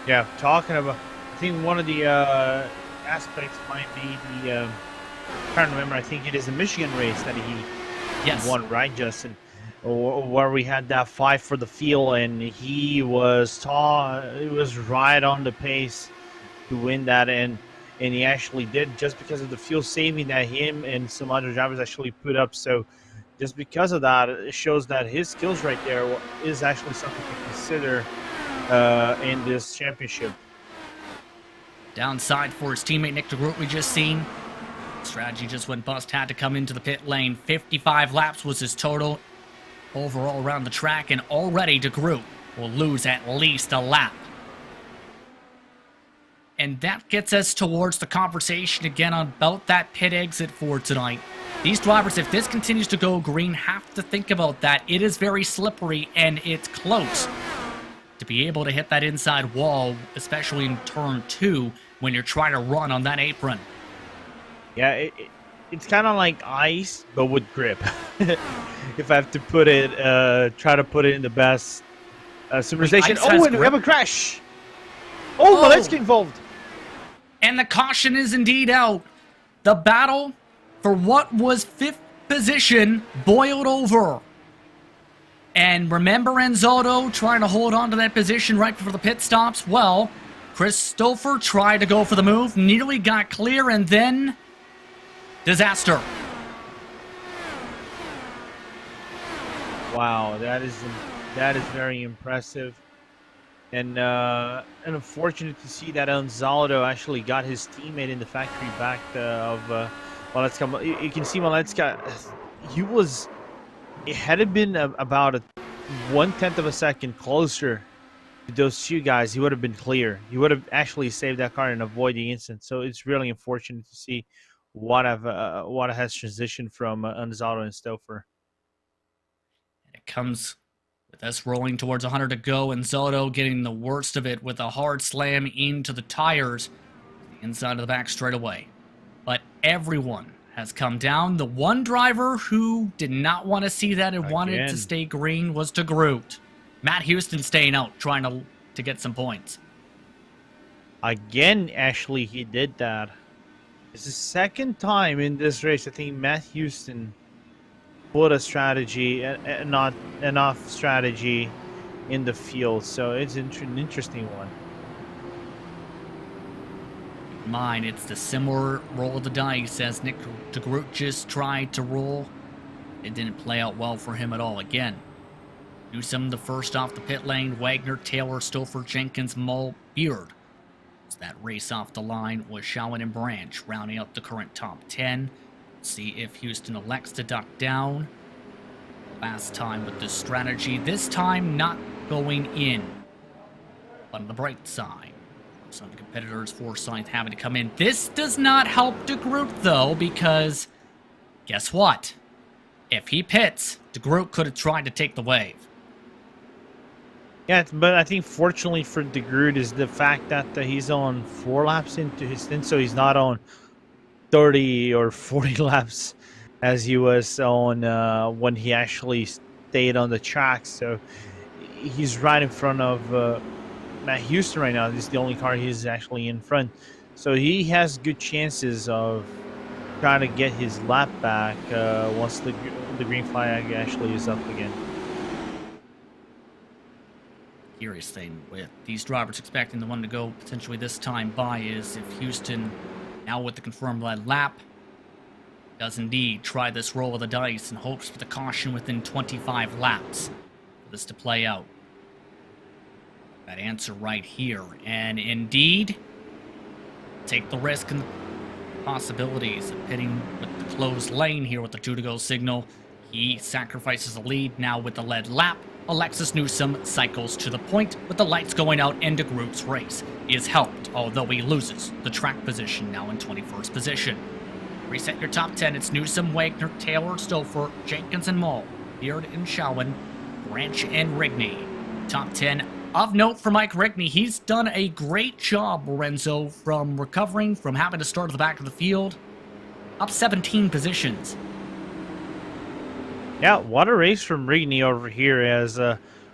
Yeah, talking about, I think one of the aspects might be the, I can't remember, I think it is the Michigan race that he won, right, Justin? Where we had that fight for the field, and he was tall, it was right on the pace to win that, and he actually did, just because of the fuel saving that him and some other drivers actually put up. So just because of that, it shows that his skills right there is actually something to consider in this championship. Downside for his teammate Nick DeGroot we just seen. Strategy just went bust, had to come into the pit lane. 55 laps was his total. overall around the track, and already DeGroot will lose at least a lap. And that gets us towards the conversation again about that pit exit for tonight. These drivers, if this continues to go green, have to think about that. It is very slippery, and it's close to be able to hit that inside wall, especially in turn 2 when you're trying to run on that apron. Yeah, it's kind of like ice, but with grip. If I have to put it, try to put it in the best simulation. Oh, and we have a crash. Oh, well, let's get involved. And the caution is indeed out. The battle for what was 5th position boiled over. And remember Enzotto trying to hold on to that position right before the pit stops? Well, Christopher tried to go for the move, nearly got clear, and then disaster. Wow, that is very impressive. And unfortunate to see that Gonzalo actually got his teammate in the factory back of Maletzka. You can see Maletzka, it had been about a 1/10 of a second closer to those two guys, he would have been clear. He would have actually saved that car and avoided the incident. So it's really unfortunate to see what has transitioned from Gonzalo and Stouffer. It comes with us rolling towards 100 to go, and Zotto getting the worst of it with a hard slam into the tires, the inside of the back straightaway. But everyone has come down. The one driver who did not want to see that and wanted to stay green was DeGroot. Matt Houston staying out, trying to get some points. Again, actually, he did that. It's the second time in this race I think Matt Houston put a strategy, not enough strategy in the field. So it's an interesting one. Keep in mind, it's the similar roll of the dice as Nick DeGroot just tried to roll. It didn't play out well for him at all. Again, Newsom the first off the pit lane. Wagner, Taylor, Stouffer, Jenkins, Mull, Beard. So that race off the line was Shawan and Branch, rounding out the current top 10. See if Houston elects to duck down. Last time with this strategy, this time not going in. But on the bright side, some of the competitors' foresight having to come in. This does not help DeGroot though, because guess what? If he pits, DeGroot could have tried to take the wave. Yeah, but I think fortunately for DeGroot is the fact that he's on 4 laps into his stint, so he's not on 30 or 40 laps as he was on when he actually stayed on the track. So he's right in front of Matt Houston right now. This is the only car he's actually in front. So he has good chances of trying to get his lap back once the green flag actually is up again. Curious thing with these drivers expecting the one to go potentially this time by is if Houston, now with the confirmed lead lap, does indeed try this roll of the dice and hopes for the caution within 25 laps for this to play out. That answer right here. And indeed, take the risk and the possibilities of pitting with the closed lane here with the 2 to go signal. He sacrifices the lead now with the lead lap. Alexis Newsom cycles to the point with the lights going out, and DeGroot's race is helped, although he loses the track position now in 21st position. Reset your top 10. It's Newsom, Wagner, Taylor, Stouffer, Jenkins and Mull, Beard and Shawan, Branch and Rigney. Top 10 of note for Mike Rigney. He's done a great job, Lorenzo, from recovering from having to start at the back of the field. Up 17 positions. Yeah, what a race from Rigney over here as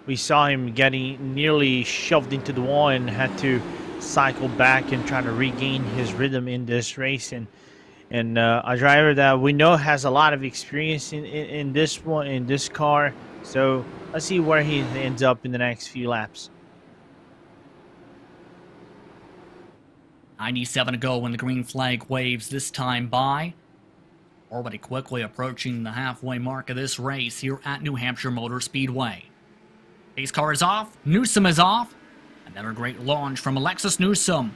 we saw him getting nearly shoved into the wall and had to cycle back and try to regain his rhythm in this race. And a driver that we know has a lot of experience in this one, in this car. So let's see where he ends up in the next few laps. 97 to go when the green flag waves this time by. Already quickly approaching the halfway mark of this race here at New Hampshire Motor Speedway. Pace car is off, Newsom is off. Another great launch from Alexis Newsom.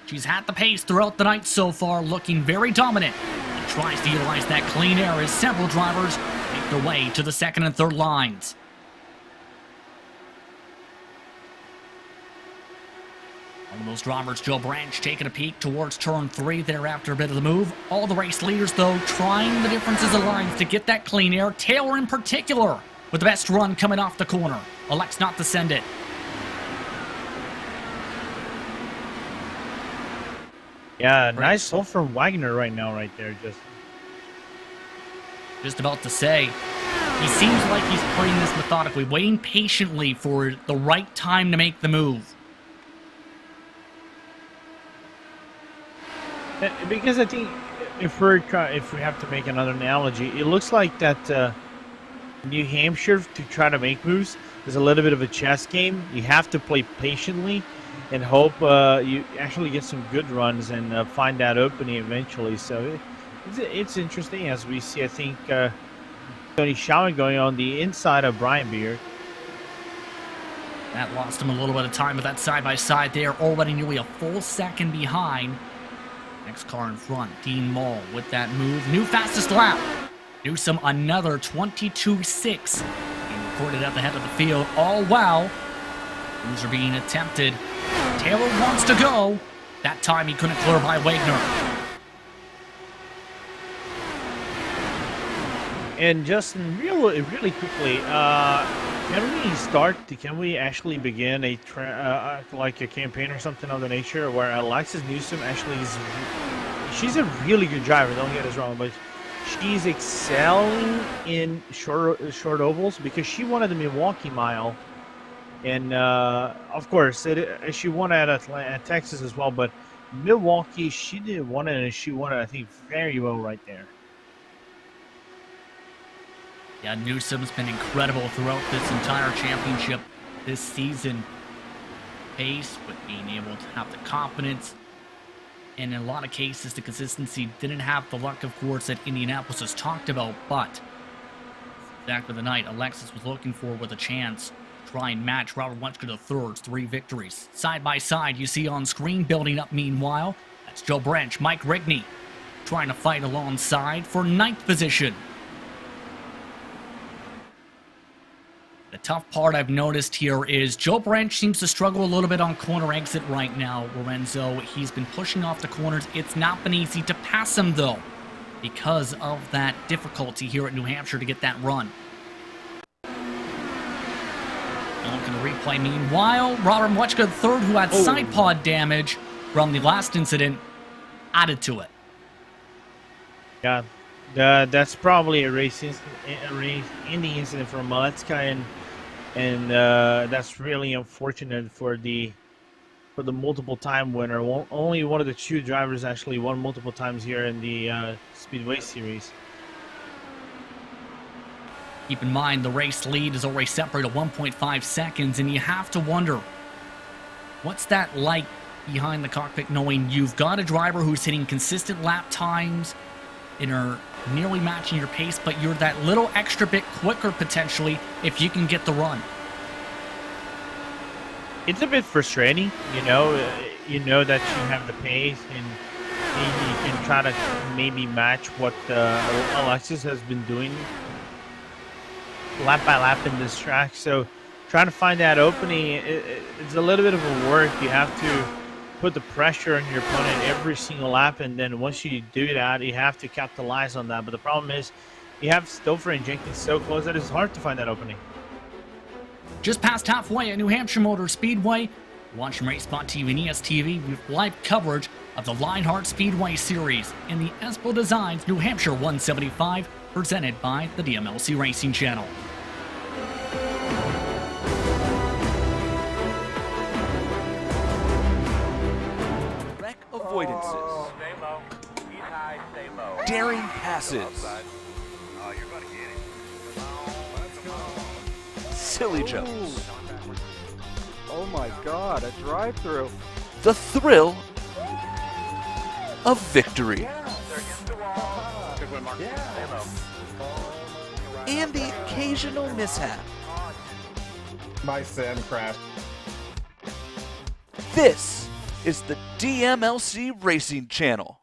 She's had the pace throughout the night so far, looking very dominant. And tries to utilize that clean air as several drivers make make their way to the second and third lines. One of those drivers, Joe Branch, taking a peek towards turn 3 there after a bit of the move. All the race leaders, though, trying the differences of lines to get that clean air. Taylor in particular with the best run coming off the corner. Elects not to send it. Yeah, nice hole from Wagner right now, right there. Just about to say, he seems like he's playing this methodically, waiting patiently for the right time to make the move. Because I think if we have to make another analogy, it looks like that New Hampshire, to try to make moves, is a little bit of a chess game. You have to play patiently and hope you actually get some good runs and find that opening eventually. So it's interesting as we see, I think, Tony Schauman going on the inside of Brian Beard. That lost him a little bit of time with that side-by-side there, already nearly a full second behind. Next car in front, Dean Mull with that move. New fastest lap. Newsom another 22.6. Being recorded at the head of the field. All while moves are being attempted. Taylor wants to go. That time he couldn't clear by Wagner. And Justin, really quickly, can we actually begin like a campaign or something of the nature where Alexis Newsom actually she's a really good driver, don't get us wrong, but she's excelling in short ovals because she won at the Milwaukee Mile, and of course she won at Texas as well, but Milwaukee she did won it, and she won it, I think, very well right there. Yeah, Newsom's been incredible throughout this entire championship this season. Pace, with being able to have the confidence, and in a lot of cases the consistency. Didn't have the luck, of course, that Indianapolis has talked about, but exactly the night Alexis was looking for with a chance to try and match Robert Wetschke III's 3 victories. Side by side, you see on screen building up meanwhile, that's Joe Branch, Mike Rigney trying to fight alongside for 9th position. The tough part I've noticed here is Joe Branch seems to struggle a little bit on corner exit right now, Lorenzo. He's been pushing off the corners. It's not been easy to pass him, though, because of that difficulty here at New Hampshire to get that run. Looking to replay meanwhile. Robert Wetschke III, who had side pod damage from the last incident, added to it. Yeah, that's probably a race ending incident for Maletzka, and that's really unfortunate for the multiple time winner. Only one of the 2 drivers actually won multiple times here in the Speedway Series. Keep in mind, the race lead is already separated 1.5 seconds, and you have to wonder, what's that like behind the cockpit, knowing you've got a driver who's hitting consistent lap times and are nearly matching your pace, but you're that little extra bit quicker potentially if you can get the run. It's a bit frustrating, you know that you have the pace and you can try to maybe match what Alexis has been doing lap by lap in this track. So trying to find that opening, it's a little bit of a work. You have to put the pressure on your opponent every single lap, and then once you do that, you have to capitalize on that. But the problem is you have Stouffer and Jenkins so close that it's hard to find that opening. Just past halfway at New Hampshire Motor Speedway, watching RaceSpot.tv and ESTV with live coverage of the Lionheart Speedway Series in the Espo Designs New Hampshire 175, presented by the DMLC Racing Channel. Wreck avoidances. Stay low. He's high, stay low. Daring passes. Oh, you're gonna get it. Silly jumps. Oh my god, a drive-through. The thrill of victory. They're against the wall. Good one, Mark. Stay low. And the occasional mishap. My sim crashed. This is the DMLC Racing Channel.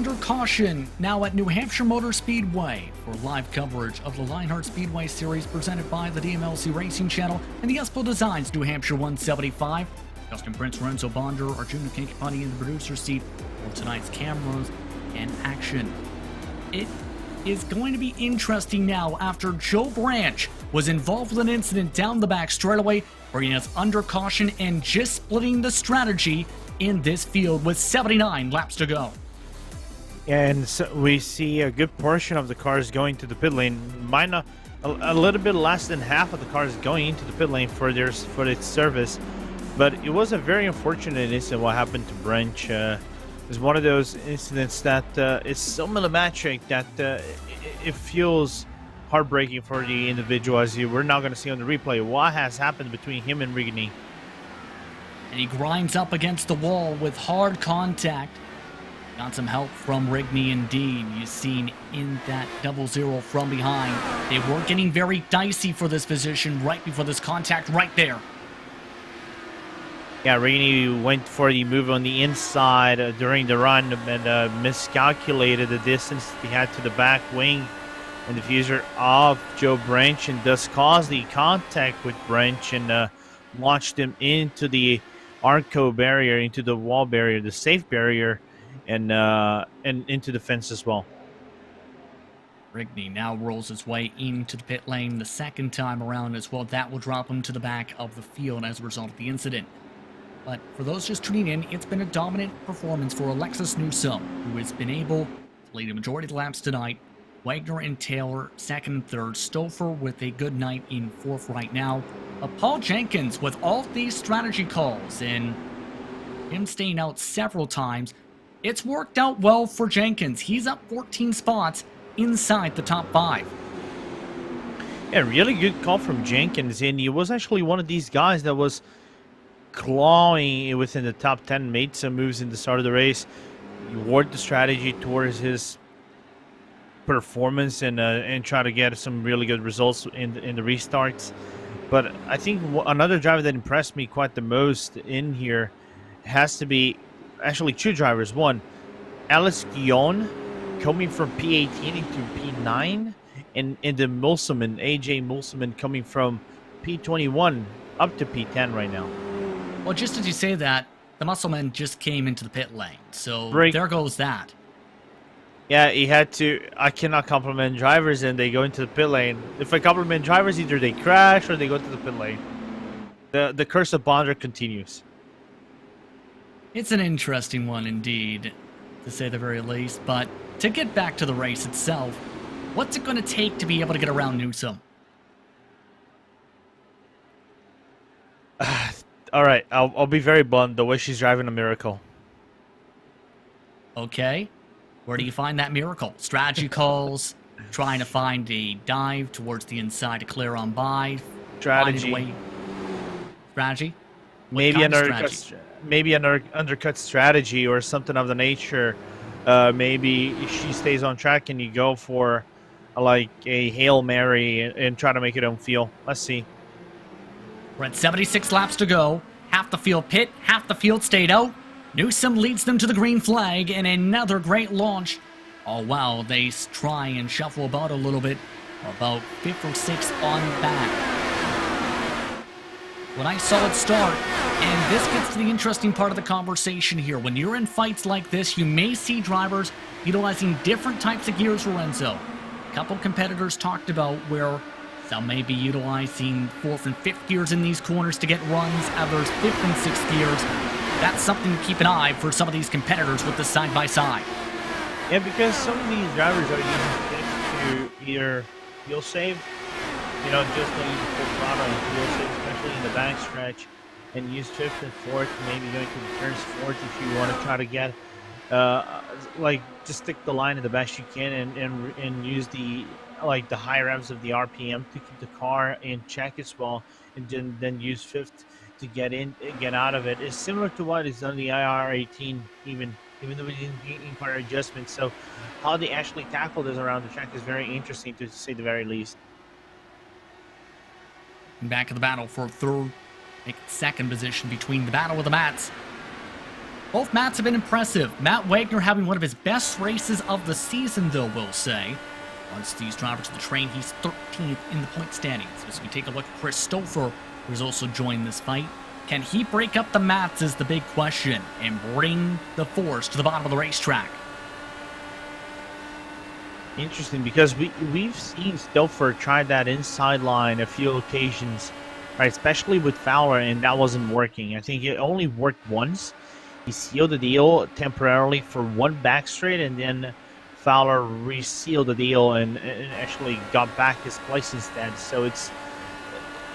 under caution now at New Hampshire Motor Speedway for live coverage of the Lionheart Speedway Series presented by the DMLC Racing Channel and the Espo Designs New Hampshire 175. Justin Prince, Lorenzo Bonder, Arjuna Kankapani in the producer's seat for tonight's cameras and action. It is going to be interesting now after Joe Branch was involved with an incident down the back straightaway, bringing us under caution and just splitting the strategy in this field with 79 laps to go. And so we see a good portion of the cars going to the pit lane. Might not, a little bit less than half of the cars going into the pit lane for its service. But it was a very unfortunate incident what happened to Branch. It's one of those incidents that is so millimetric that it feels heartbreaking for the individual, as we're now going to see on the replay what has happened between him and Rigney. And he grinds up against the wall with hard contact. Got some help from Rigney indeed. You've seen in that 0-0 from behind. They were getting very dicey for this position right before this contact right there. Yeah, Rigney went for the move on the inside during the run and miscalculated the distance he had to the back wing and diffuser of Joe Branch, and thus caused the contact with Branch and launched him into the Arco barrier, into the wall barrier, the safe barrier, and into the fence as well. Rigney now rolls his way into the pit lane the second time around as well. That will drop him to the back of the field as a result of the incident. But for those just tuning in, it's been a dominant performance for Alexis Newsome, who has been able to lead a majority of the laps tonight. Wagner and Taylor second and third. Stouffer with a good night in fourth right now. Paul Jenkins with all these strategy calls and him staying out several times. It's worked out well for Jenkins. He's up 14 spots inside the top 5. Yeah, really good call from Jenkins, and he was actually one of these guys that was clawing within the top 10, made some moves in the start of the race. He worked the strategy towards his performance and try to get some really good results in the restarts. But I think another driver that impressed me quite the most in here has to be actually two drivers. One, Alice Guillon coming from P18 into P9, and the Mulseman, AJ Mulseman, coming from P21 up to P10 right now. Well, just as you say that, the Muscleman just came into the pit lane, so there goes that. Yeah, he had to. I cannot compliment drivers and they go into the pit lane. If I compliment drivers, either they crash or they go to the pit lane. The curse of Bonder continues. It's an interesting one indeed, to say the very least. But to get back to the race itself, what's it going to take to be able to get around Newsome? All right, I'll be very blunt. The way she's driving a miracle. Okay. Where do you find that miracle? Strategy calls, trying to find a dive towards the inside to clear on by. Strategy. Strategy? Maybe an undercut strategy or something of the nature. Maybe she stays on track and you go for like a Hail Mary and try to make it own feel. Let's see. We're at 76 laps to go. Half the field pit, half the field stayed out. Newsome leads them to the green flag and another great launch. Oh wow, they try and shuffle about a little bit. About 5th or 6th on back. What I saw it start, and this gets to the interesting part of the conversation here. When you're in fights like this, you may see drivers utilizing different types of gears, Lorenzo. A couple competitors talked about where some may be utilizing 4th and 5th gears in these corners to get runs, others 5th and 6th gears. That's something to keep an eye for some of these competitors with the side-by-side. Yeah, because some of these drivers are using tips to either fuel save, you know, just to use full throttle and fuel save, especially in the backstretch, and use 5th and 4th, maybe going to the turns 4th if you want to try to get, like, just stick the line in the best you can and use the high revs of the RPM to keep the car in check as well, and then use 5th to get out of it. It's similar to what is done in the IR18, even though we didn't inquire adjustments. So how they actually tackle this around the track is very interesting, to say the very least. Back in the battle for third, second position between the battle of the mats. Both Matts have been impressive. Matt Wagner having one of his best races of the season, though, we'll say. Once these drivers to the train, he's 13th in the point standings. As we take a look at Chris Stouffer, who's also joined this fight. Can he break up the Matts is the big question and bring the force to the bottom of the racetrack. Interesting, because we've seen Stouffer try that inside line a few occasions, right? Especially with Fowler, and that wasn't working. I think it only worked once. He sealed the deal temporarily for one back straight, and then Fowler resealed the deal and actually got back his place instead. So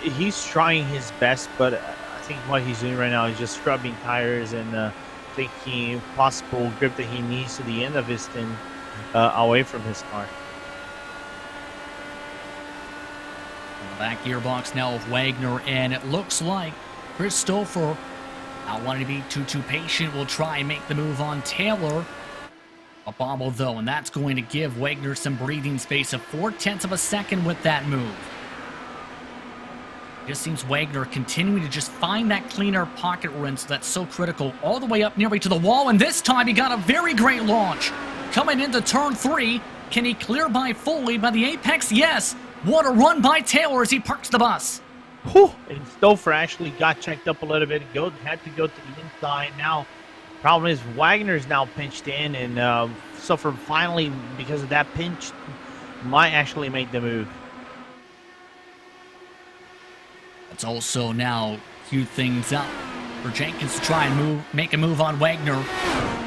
he's trying his best, but I think what he's doing right now is just scrubbing tires and taking possible grip that he needs to the end of his stint away from his car. The back gearbox now of Wagner, and it looks like Chris Stouffer, not wanting to be too patient, will try and make the move on Taylor. A bobble, though, and that's going to give Wagner some breathing space of 0.4 of a second with that move. It just seems Wagner continuing to just find that cleaner pocket rinse that's so critical all the way up nearly to the wall, and this time he got a very great launch. Coming into turn 3, can he clear by fully by the apex? Yes! What a run by Taylor as he parks the bus. Whew. And Stouffer actually got checked up a little bit, had to go to the inside. Now, problem is Wagner's now pinched in, and Stouffer finally, because of that pinch, might actually make the move. Let's also now cue things up for Jenkins to try and make a move on Wagner.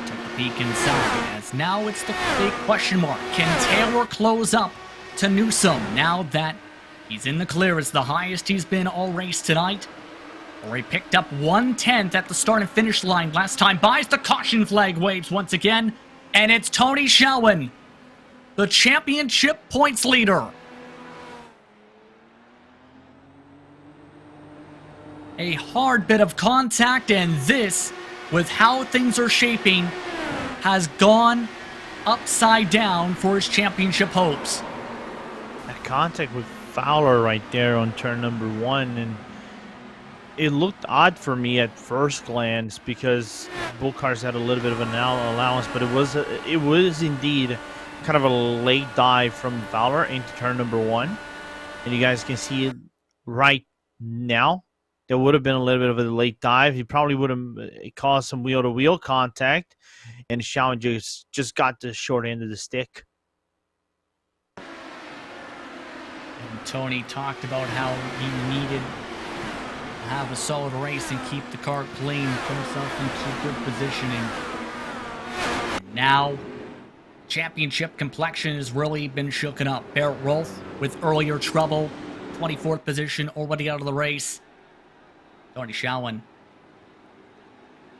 Took the peek inside, as now it's the big question mark. Can Taylor close up to Newsom now that he's in the clear? It's the highest he's been all race tonight. Or he picked up 1/10 at the start and finish line last time. Buys the caution flag, waves once again. And it's Tony Shelwyn, the championship points leader. A hard bit of contact, and this, with how things are shaping, has gone upside down for his championship hopes. That contact with Fowler right there on turn number 1, and it looked odd for me at first glance because Bull Cars had a little bit of an allowance, but it was indeed kind of a late dive from Fowler into turn number 1, and you guys can see it right now. There would have been a little bit of a late dive. He probably would have caused some wheel-to-wheel contact, and Shelwyn just got the short end of the stick. And Tony talked about how he needed to have a solid race and keep the car clean, put himself into good positioning. And now, championship complexion has really been shooken up. Barrett Rolfe with earlier trouble, 24th position, already out of the race. Tony Shelwyn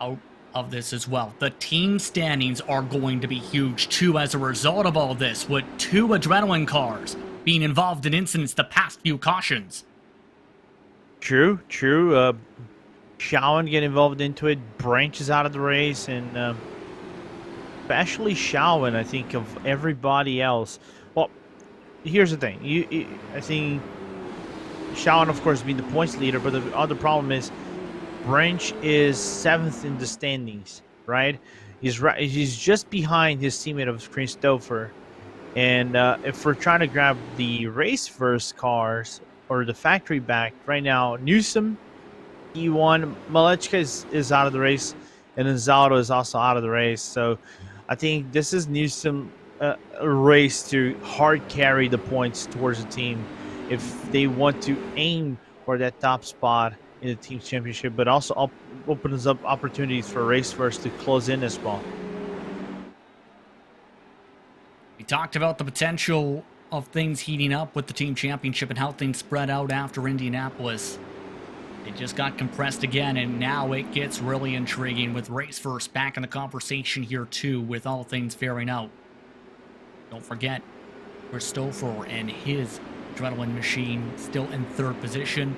out of this as well. The team standings are going to be huge too as a result of all this, with 2 adrenaline cars being involved in incidents the past few cautions. True. Shelwyn get involved into it, branches out of the race, and especially Shelwyn, I think, of everybody else. Well, here's the thing. I think Shelwyn, of course, being the points leader, but the other problem is Branch is 7th in the standings, right? He's just behind his teammate of Chris Stouffer. And if we're trying to grab the race first cars or the factory back right now, Newsom, E1, Malechka is out of the race, and then Zaldo is also out of the race. So I think this is Newsom a race to hard carry the points towards the team if they want to aim for that top spot in the team championship, but also opens up opportunities for race first to close in as well. We talked about the potential of things heating up with the team championship and how things spread out after Indianapolis. It just got compressed again, and now it gets really intriguing with race first back in the conversation here too, with all things fairing out. Don't forget, Chris Stouffer and his adrenaline machine still in 3rd position,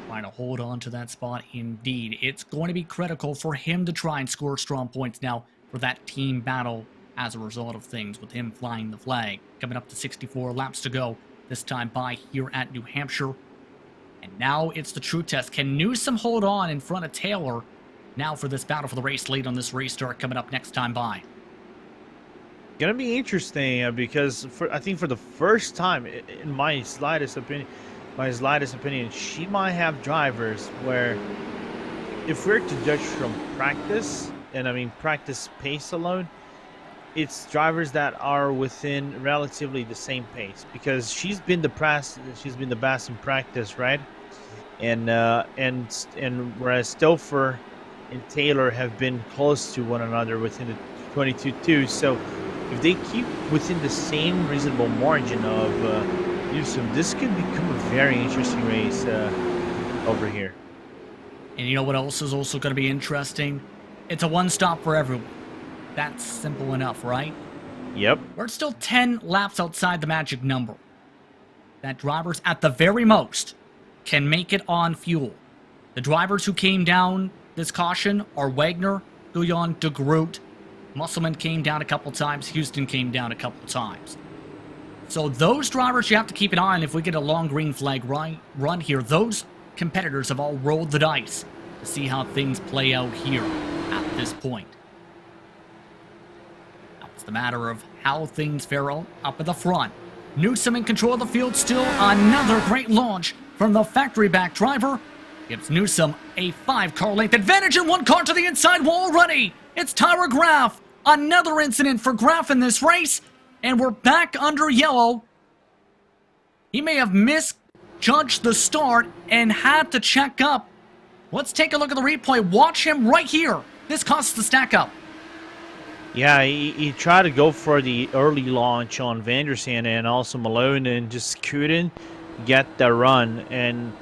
trying to hold on to that spot. Indeed, it's going to be critical for him to try and score strong points now for that team battle as a result of things, with him flying the flag. Coming up to 64 laps to go, this time by here at New Hampshire. And now it's the true test. Can Newsom hold on in front of Taylor Now for this battle for the race lead on this race start coming up next time by. Gonna be interesting because I think for the first time, in my slightest opinion, she might have drivers where, if we're to judge from practice, and I mean practice pace alone, it's drivers that are within relatively the same pace, because she's been the best in practice, right? And whereas Stouffer and Taylor have been close to one another within the 22.2, so if they keep within the same reasonable margin of Newsom, this could become a very interesting race over here. And you know what else is also going to be interesting? It's a one-stop for everyone. That's simple enough, right? Yep. We're still 10 laps outside the magic number. That drivers, at the very most, can make it on fuel. The drivers who came down this caution are Wagner, Guyon, De Groot. Musselman came down a couple times. Houston came down a couple times. So those drivers you have to keep an eye on if we get a long green flag run here. Those competitors have all rolled the dice to see how things play out here at this point. Now it's the matter of how things fare out up at the front. Newsom in control of the field still. Another great launch from the factory back driver. Gives Newsom a 5-car length advantage and 1 car to the inside wall already. It's Tyra Graf. Another incident for Graf in this race. And we're back under yellow. He may have misjudged the start and had to check up. Let's take a look at the replay. Watch him right here. This costs the stack up. Yeah, he tried to go for the early launch on Vandersand and also Malone and just couldn't get the run. And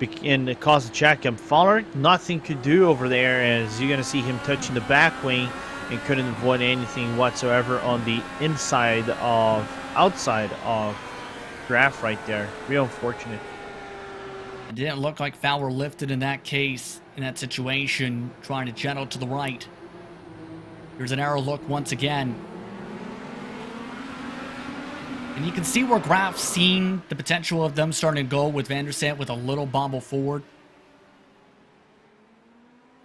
it caused a check up. Fowler, nothing could do over there, as you're going to see him touching the back wing and couldn't avoid anything whatsoever on the outside of Graf right there. Real unfortunate. It didn't look like Fowler lifted in that case, in that situation, trying to jet out to the right. Here's an arrow look once again. And you can see where Graf's seen the potential of them starting to go with Vandersand with a little bobble forward.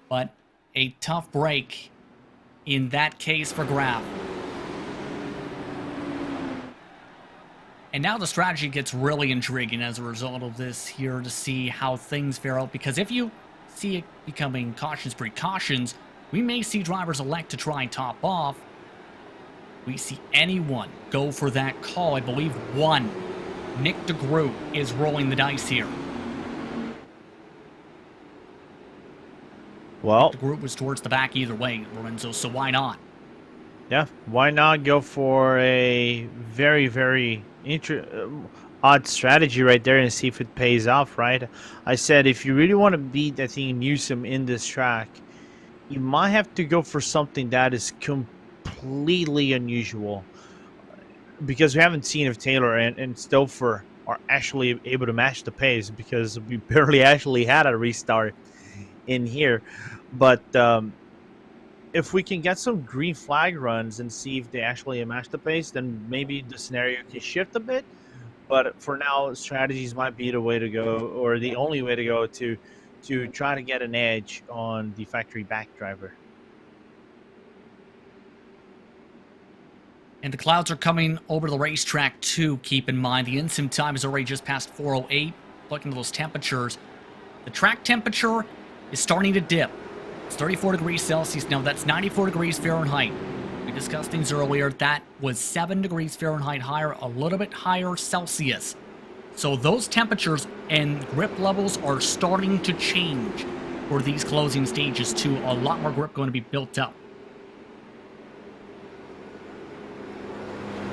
But a tough break in that case for Graf. And now the strategy gets really intriguing as a result of this here to see how things fare out. Because if you see it becoming cautions precautions, we may see drivers elect to try and top off. We see anyone go for that call. I believe one. Nick De Groot is rolling the dice here. Well, De Groot was towards the back either way, Lorenzo, so why not? Yeah, why not go for a very, very odd strategy right there and see if it pays off, right? I said if you really want to beat, I think, Newsom in this track, you might have to go for something that is completely unusual, because we haven't seen if Taylor and Stouffer are actually able to match the pace, because we barely actually had a restart in here. But if we can get some green flag runs and see if they actually match the pace, then maybe the scenario can shift a bit. But for now, strategies might be the way to go, or the only way to go, to try to get an edge on the factory back driver. And the clouds are coming over the racetrack too, keep in mind. The in-sim time is already just past 4:08. Looking at those temperatures, the track temperature is starting to dip. It's 34 degrees Celsius now. That's 94 degrees Fahrenheit. We discussed things earlier. That was 7 degrees Fahrenheit higher, a little bit higher Celsius. So those temperatures and grip levels are starting to change for these closing stages too. A lot more grip going to be built up.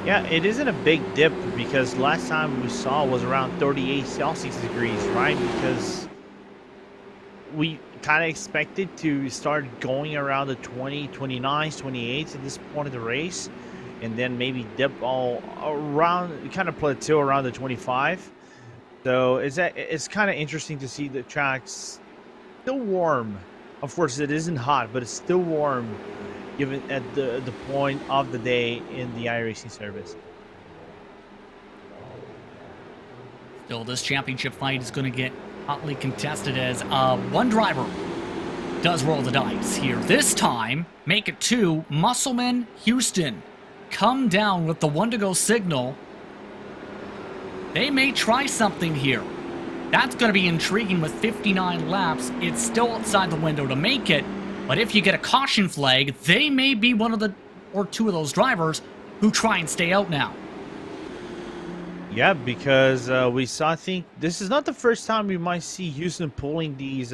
Yeah, it isn't a big dip, because last time we saw was around 38 Celsius degrees, right? Because we kind of expected to start going around the 20, 29s, 28s at this point of the race, and then maybe dip all around, kind of plateau around the 25. So it's kind of interesting to see the track's still warm. Of course, it isn't hot, but it's still warm, given at the point of the day in the iRacing service. Still, this championship fight is going to get hotly contested as one driver does roll the dice here. This time, make it 2. Muscleman Houston come down with the 1 to go signal. They may try something here. That's going to be intriguing with 59 laps. It's still outside the window to make it. But if you get a caution flag, they may be one of the, or 2 of those drivers who try and stay out now. Yeah, because we saw, I think, this is not the first time we might see Houston pulling these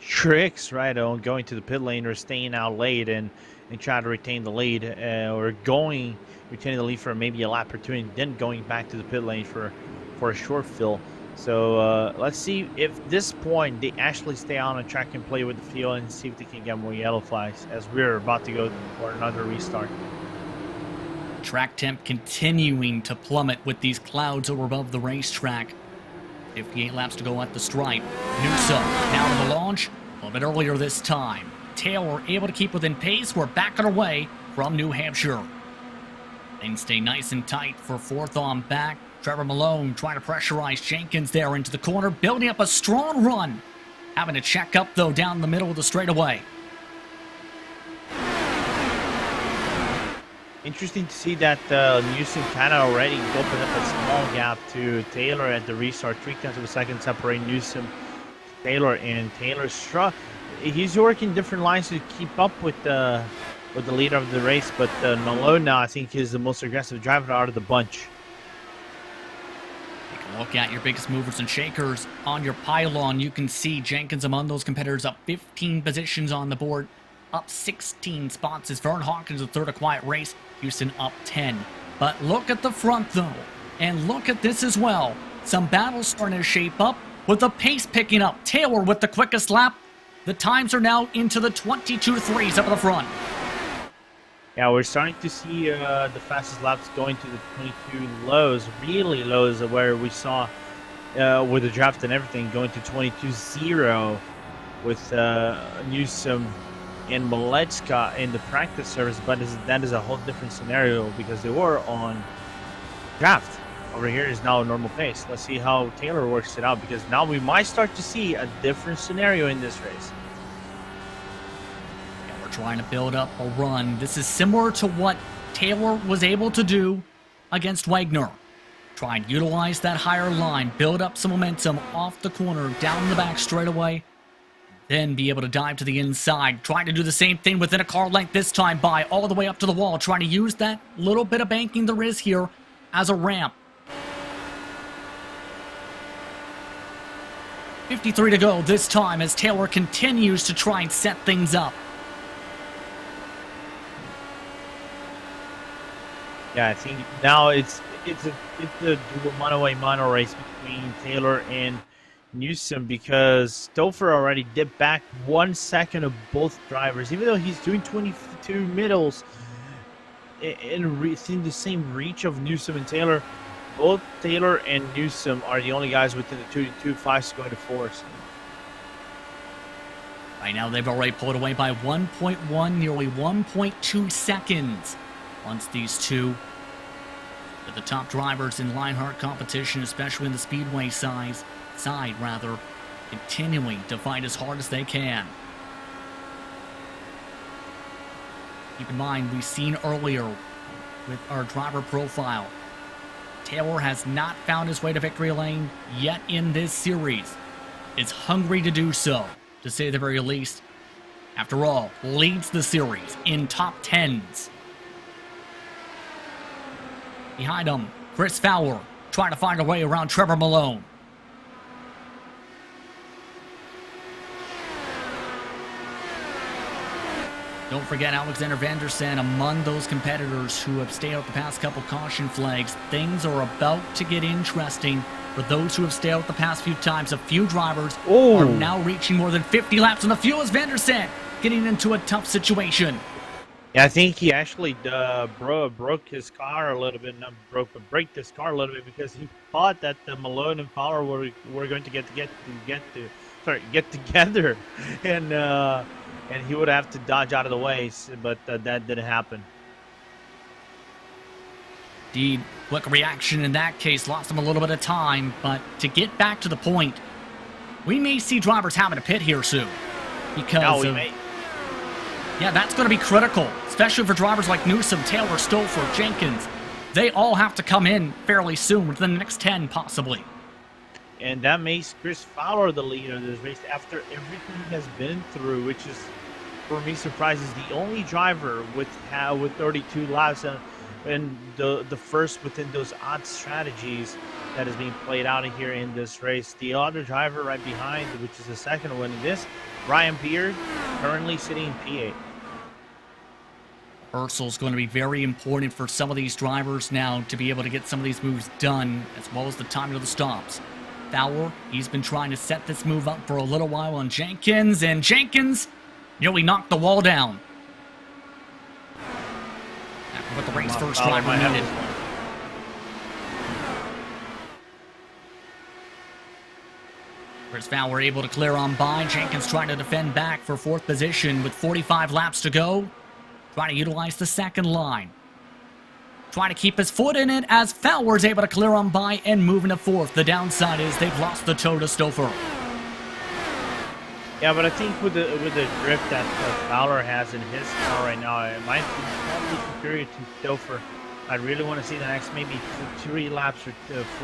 tricks, right, on going to the pit lane or staying out late and trying to retain the lead, or retaining the lead for maybe a lap or 2 and then going back to the pit lane for a short fill. So let's see if this point they actually stay on the track and play with the field and see if they can get more yellow flags as we're about to go for another restart. Track temp continuing to plummet with these clouds over above the racetrack. 58 laps to go at the stripe. Newsom now to the launch. A little bit earlier this time. Taylor able to keep within pace. We're back on our way from New Hampshire. Things stay nice and tight for 4th on back. Trevor Malone trying to pressurize Jenkins there into the corner, building up a strong run. Having to check up, though, down the middle of the straightaway. Interesting to see that Newsom kind of already opened up a small gap to Taylor at the restart. 0.3 of a second separating Newsom, Taylor, and Taylor struck. He's working different lines to keep up with the leader of the race, but Malone now I think is the most aggressive driver out of the bunch. Look at your biggest movers and shakers on your pylon. You can see Jenkins among those competitors up 15 positions on the board. Up 16 spots is Vern Hawkins, the 3rd a quiet race. Houston up 10. But look at the front, though. And look at this as well. Some battles starting to shape up with the pace picking up. Taylor with the quickest lap. The times are now into the 22.3s up at the front. Yeah, we're starting to see the fastest laps going to the 22 lows, really lows, where we saw with the draft and everything going to 22.0 with Newsom and Maletska in the practice service, but that is a whole different scenario because they were on draft. Over here is now a normal pace. Let's see how Taylor works it out because now we might start to see a different scenario in this race. Trying to build up a run. This is similar to what Taylor was able to do against Wagner. Try and utilize that higher line, build up some momentum off the corner, down the back straightaway, then be able to dive to the inside. Trying to do the same thing within a car length this time by all the way up to the wall, trying to use that little bit of banking there is here as a ramp. 53 to go this time as Taylor continues to try and set things up. Yeah, I think now it's a dual mono race between Taylor and Newsom because Stouffer already dipped back 1 second of both drivers, even though he's doing 22 middles in the same reach of Newsom and Taylor. Both Taylor and Newsom are the only guys within the 2.5s going to force. Right now, they've already pulled away by 1.1, nearly 1.2 seconds. Once these two are the top drivers in Lionheart competition, especially in the Speedway side, continuing to fight as hard as they can. Keep in mind, we've seen earlier with our driver profile, Taylor has not found his way to victory lane yet in this series. Is hungry to do so, to say the very least. After all, leads the series in top 10s. Behind him, Chris Fowler trying to find a way around Trevor Malone. Don't forget Alexander Vandersen among those competitors who have stayed out the past couple caution flags. Things are about to get interesting for those who have stayed out the past few times. A few drivers are now reaching more than 50 laps on the fuel as Vandersen getting into a tough situation. Yeah, I think he actually broke his car a little bit. Not broke, but braked his car a little bit because he thought that the Malone and Fowler were going to get together, and he would have to dodge out of the way, but that didn't happen. Indeed, quick reaction in that case lost him a little bit of time, but to get back to the point, we may see drivers having a pit here soon. because yeah, that's going to be critical, especially for drivers like Newsom, Taylor, Stouffer, Jenkins. They all have to come in fairly soon, within the next 10 possibly. And that makes Chris Fowler the leader of this race after everything he has been through, which is, for me, surprises the only driver with 32 laps and the first within those odd strategies that is being played out here in this race. The other driver right behind, which is the second one in this, Ryan Beard, currently sitting in P8. Rehearsal's going to be very important for some of these drivers now to be able to get some of these moves done, as well as the timing of the stops. Fowler, he's been trying to set this move up for a little while on Jenkins, and Jenkins nearly knocked the wall down. After what the race first driver needed. Chris Fowler able to clear on by. Jenkins trying to defend back for 4th position with 45 laps to go. Trying to utilize the second line. Trying to keep his foot in it as Fowler's able to clear on by and move into 4th. The downside is they've lost the toe to Stouffer. Yeah, but I think with the grip that Fowler has in his car right now, it might be probably superior to Stouffer. I really want to see the next maybe 3 laps or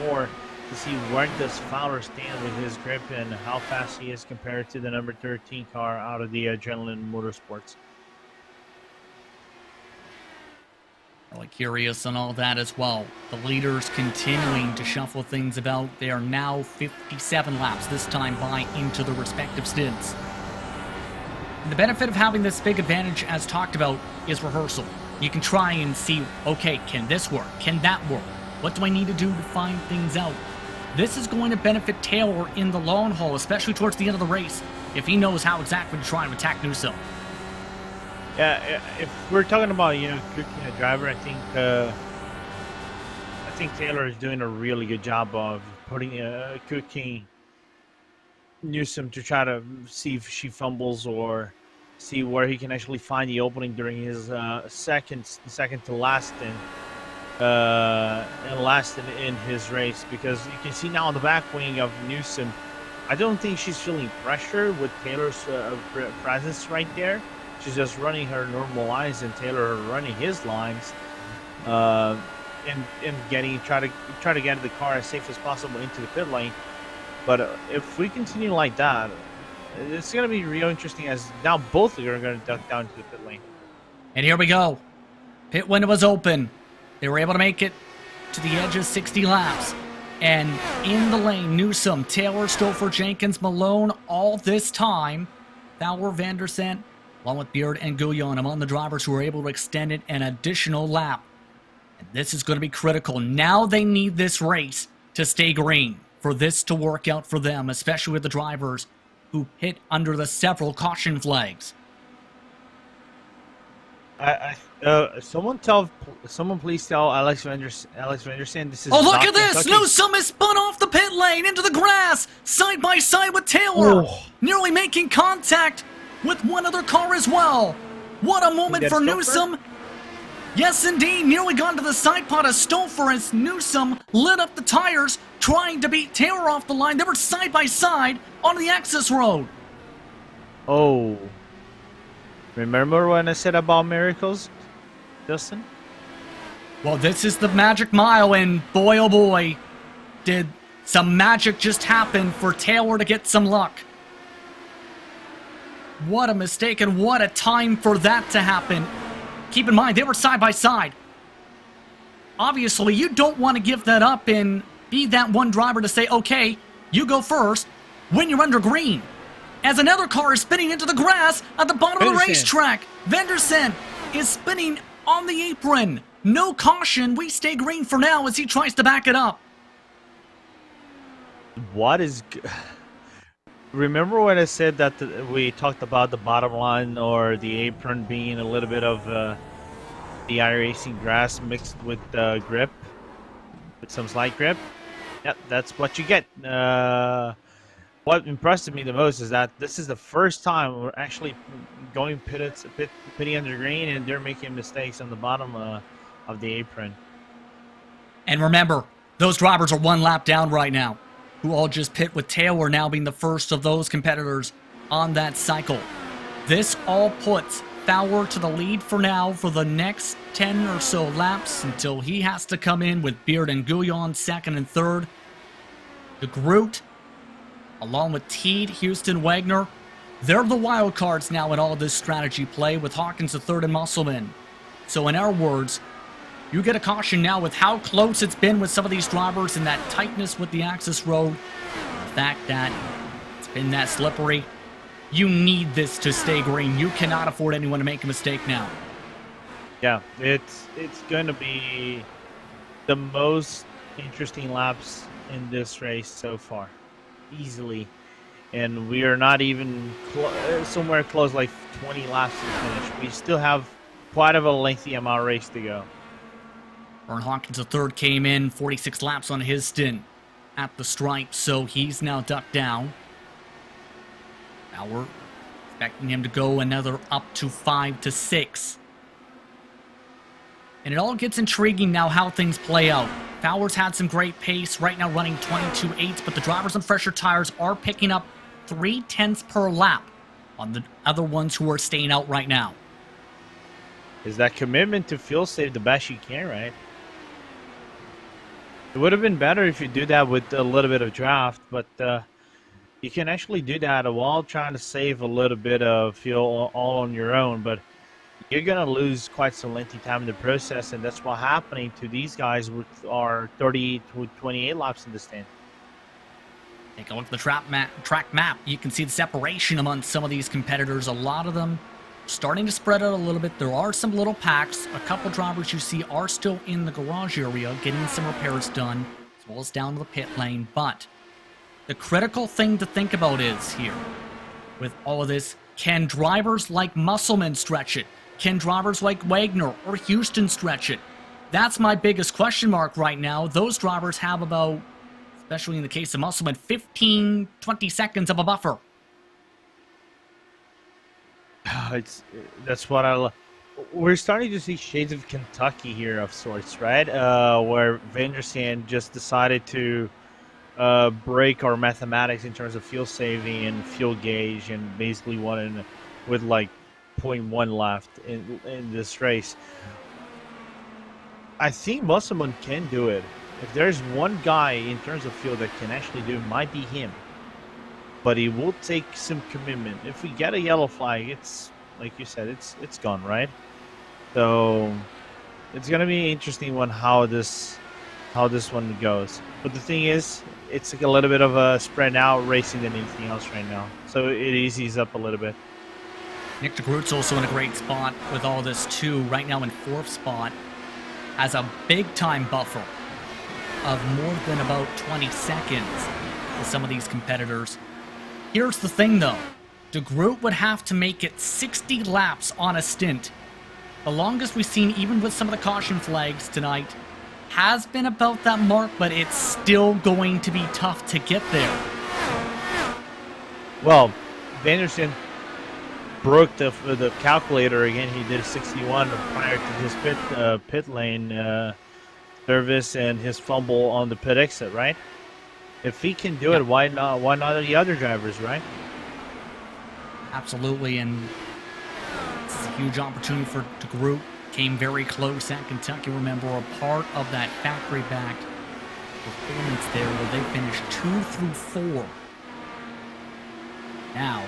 4 to see where does Fowler stand with his grip and how fast he is compared to the number 13 car out of the Adrenaline Motorsports. Really curious on all that as well. The leaders continuing to shuffle things about. They are now 57 laps, this time by into the respective stints. And the benefit of having this big advantage, as talked about, is rehearsal. You can try and see, okay, can this work? Can that work? What do I need to do to find things out? This is going to benefit Taylor in the long haul, especially towards the end of the race, if he knows how exactly to try and attack Newsom. Yeah, if we're talking about, cooking a driver, I think Taylor is doing a really good job of cooking Newsom to try to see if she fumbles or see where he can actually find the opening during his second to last in his race, because you can see now on the back wing of Newsom, I don't think she's feeling pressure with Taylor's presence right there. She's just running her normal lines, and Taylor running his lines, and try to get the car as safe as possible into the pit lane. But if we continue like that, it's going to be real interesting, as now both are going to duck down to the pit lane. And here we go. Pit window was open. They were able to make it to the edge of 60 laps. And in the lane, Newsom, Taylor, Stouffer, Jenkins, Malone, all this time. Fowler, Vandersant, along with Beard and Gouillon among the drivers who were able to extend it an additional lap. And this is going to be critical. Now they need this race to stay green for this to work out for them, especially with the drivers who hit under the several caution flags. Someone please tell Alex Vandersant this is. Oh, look at this! Newsom is spun off the pit lane into the grass, side by side with Taylor, nearly making contact with one other car as well. What a moment for Newsom. Yes, indeed. Nearly gone to the side pod of Stouffer as Newsom lit up the tires, trying to beat Taylor off the line. They were side by side on the access road. Oh. Remember when I said about miracles, Justin? Well, this is the magic mile, and boy, oh boy, did some magic just happen for Taylor to get some luck. What a mistake, and what a time for that to happen. Keep in mind, they were side by side. Obviously, you don't want to give that up and be that one driver to say, okay, you go first when you're under green. As another car is spinning into the grass at the bottom of the racetrack. Vandersant is spinning on the apron. No caution. We stay green for now as he tries to back it up. What is... Remember when I said that we talked about the bottom line or the apron being a little bit of the iracing grass mixed with grip, with some slight grip? Yep, that's what you get. What impressed me the most is that this is the first time we're actually going pitting under green, and they're making mistakes on the bottom of the apron. And remember, those drivers are one lap down right now, who all just pit with Taylor now being the first of those competitors on that cycle. This all puts Fowler to the lead for now for the next 10 or so laps until he has to come in with Beard and Guyon second and third. De Groot, along with Teed, Houston, Wagner, they're the wild cards now in all this strategy play with Hawkins the third and Musselman. So in our words, you get a caution now with how close it's been with some of these drivers and that tightness with the access road. The fact that it's been that slippery. You need this to stay green. You cannot afford anyone to make a mistake now. Yeah, it's going to be the most interesting laps in this race so far, easily. And we are not even somewhere close, like 20 laps to finish. We still have quite of a lengthy amount of race to go. Vern Hawkins III came in 46 laps on his stint at the stripe, so he's now ducked down. Now we're expecting him to go another up to 5 to 6. And it all gets intriguing now how things play out. Fowler's had some great pace, right now running 22.8, but the drivers on fresher tires are picking up 0.3 per lap on the other ones who are staying out right now. Is that commitment to fuel save the best you can, right? It would have been better if you do that with a little bit of draft, but you can actually do that while trying to save a little bit of fuel all on your own, but you're going to lose quite some lengthy time in the process, and that's what's happening to these guys with our 30 to 28 laps in the stand. Take a look at the track map. You can see the separation among some of these competitors. A lot of them starting to spread out a little bit. There are some little packs. A couple drivers you see are still in the garage area getting some repairs done, as well as down to the pit lane. But the critical thing to think about is here, with all of this, can drivers like Musselman stretch it? Can drivers like Wagner or Houston stretch it? That's my biggest question mark right now. Those drivers have about, especially in the case of Musselman, 15, 20 seconds of a buffer. That's what I love. We're starting to see shades of Kentucky here of sorts, right? Where Vandersand just decided to break our mathematics in terms of fuel saving and fuel gauge, and basically won with like 0.1 left in this race. I think Musselman can do it. If there's one guy in terms of fuel that can actually do it, might be him. But he will take some commitment. If we get a yellow flag, it's like you said, it's gone, right? So it's gonna be interesting one how this one goes. But the thing is, it's like a little bit of a spread out racing than anything else right now. So it eases up a little bit. Nick de Groot's also in a great spot with all this too. Right now in 4th spot, has a big time buffer of more than about 20 seconds with some of these competitors. Here's the thing though, de Groot would have to make it 60 laps on a stint. The longest we've seen, even with some of the caution flags tonight, has been about that mark, but it's still going to be tough to get there. Well, Vanderson broke the calculator again. He did 61 prior to his pit lane service and his fumble on the pit exit, right? If he can do it, why not the other drivers, right? Absolutely, and this is a huge opportunity for de Groot. Came very close at Kentucky. Remember, a part of that factory-backed performance there where they finished 2 through 4. Now,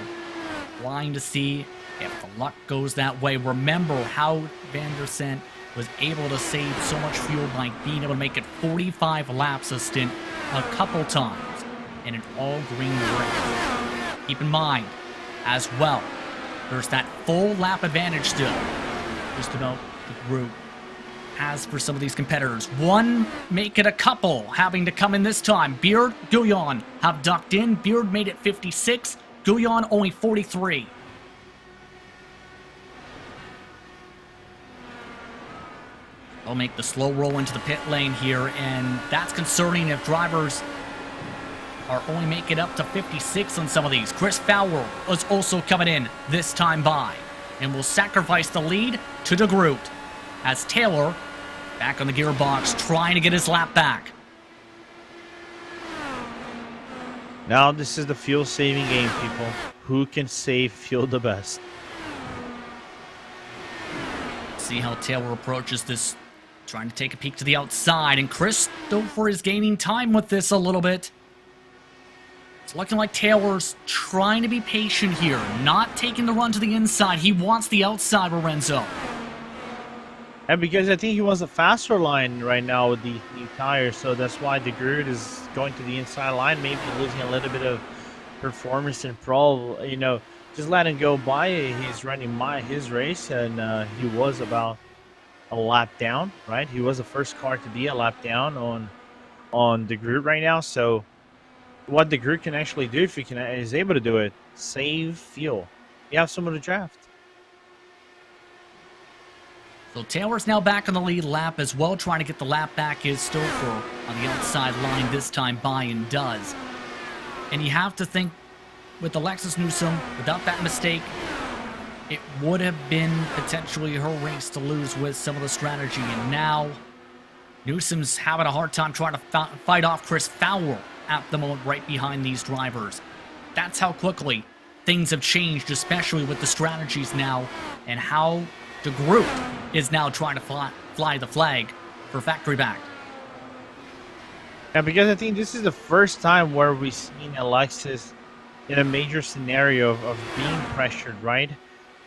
flying to see if the luck goes that way. Remember how Vandersand was able to save so much fuel by being able to make it 45 laps a stint a couple times in an all-green race. Keep in mind, as well, there's that full lap advantage still. Just about the group has for some of these competitors. One, make it a couple, having to come in this time. Beard, Guyon have ducked in. Beard made it 56. Guyon only 43. They'll make the slow roll into the pit lane here, and that's concerning if drivers are only making up to 56 on some of these. Chris Fowler is also coming in this time by, and will sacrifice the lead to de Groot as Taylor back on the gearbox trying to get his lap back. Now this is the fuel saving game, people. Who can save fuel the best? See how Taylor approaches this, trying to take a peek to the outside, and Christopher is gaining time with this a little bit. It's looking like Taylor's trying to be patient here, not taking the run to the inside. He wants the outside, Lorenzo. And because I think he wants a faster line right now with the new tires, so that's why the Groot is going to the inside line, maybe losing a little bit of performance and pro. You know, just let him go by. He's running his race, and he was about a lap down, right? He was the first car to be a lap down on the Groot right now. So what the Groot can actually do, if he is able to do it, save fuel. You have someone to draft. So Taylor's now back on the lead lap as well, trying to get the lap back. Is Stouffer on the outside line this time by, and does. And you have to think, with Alexis Newsom, without that mistake, it would have been potentially her race to lose with some of the strategy. And now Newsom's having a hard time trying to fight off Chris Fowler at the moment, right behind these drivers. That's how quickly things have changed, especially with the strategies now, and how the group is now trying to fly the flag for factory back. Yeah, because I think this is the first time where we've seen Alexis in a major scenario of being pressured, right?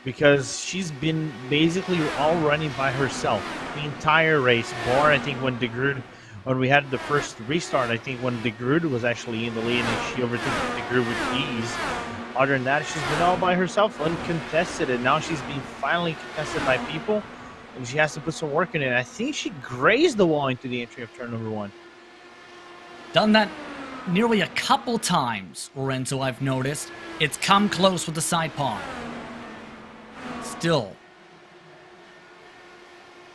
Because she's been basically all running by herself the entire race, bar I think when we had the first restart, I think when DeGrood was actually in the lead and she overtook DeGrood with ease. Other than that, she's been all by herself, uncontested, and now she's being finally contested by people, and she has to put some work in it. I think she grazed the wall into the entry of turn number 1. Done that nearly a couple times, Lorenzo, I've noticed. It's come close with the side pod. Still,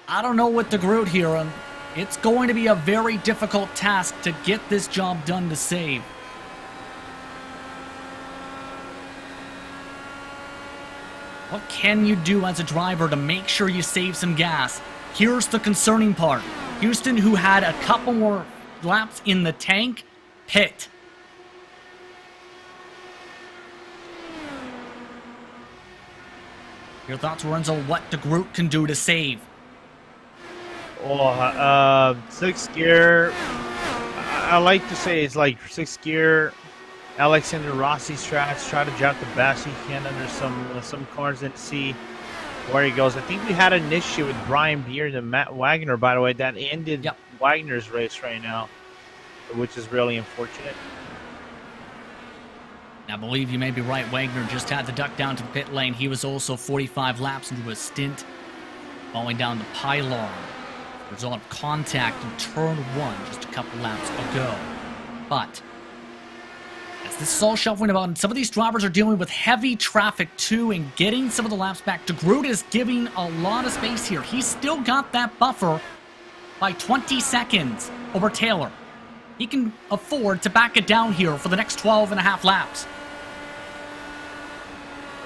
I don't know what the Groot here, and it's going to be a very difficult task to get this job done to save. What can you do as a driver to make sure you save some gas? Here's the concerning part. Houston, who had a couple more laps in the tank, pit. Your thoughts, Lorenzo, what the group can do to save? Oh, 6th gear. I like to say it's like 6th gear. Alexander Rossi strats, try to jump the best he can under some cars and see where he goes. I think we had an issue with Brian Beard and Matt Wagner, by the way, that ended Wagner's race right now, which is really unfortunate. I believe you may be right. Wagner just had to duck down to the pit lane. He was also 45 laps into a stint, falling down the pylon. Result of contact in turn 1 just a couple laps ago. But as this is all shuffling about, and some of these drivers are dealing with heavy traffic too, and getting some of the laps back. DeGroot is giving a lot of space here. He's still got that buffer by 20 seconds over Taylor. He can afford to back it down here for the next 12 and a half laps.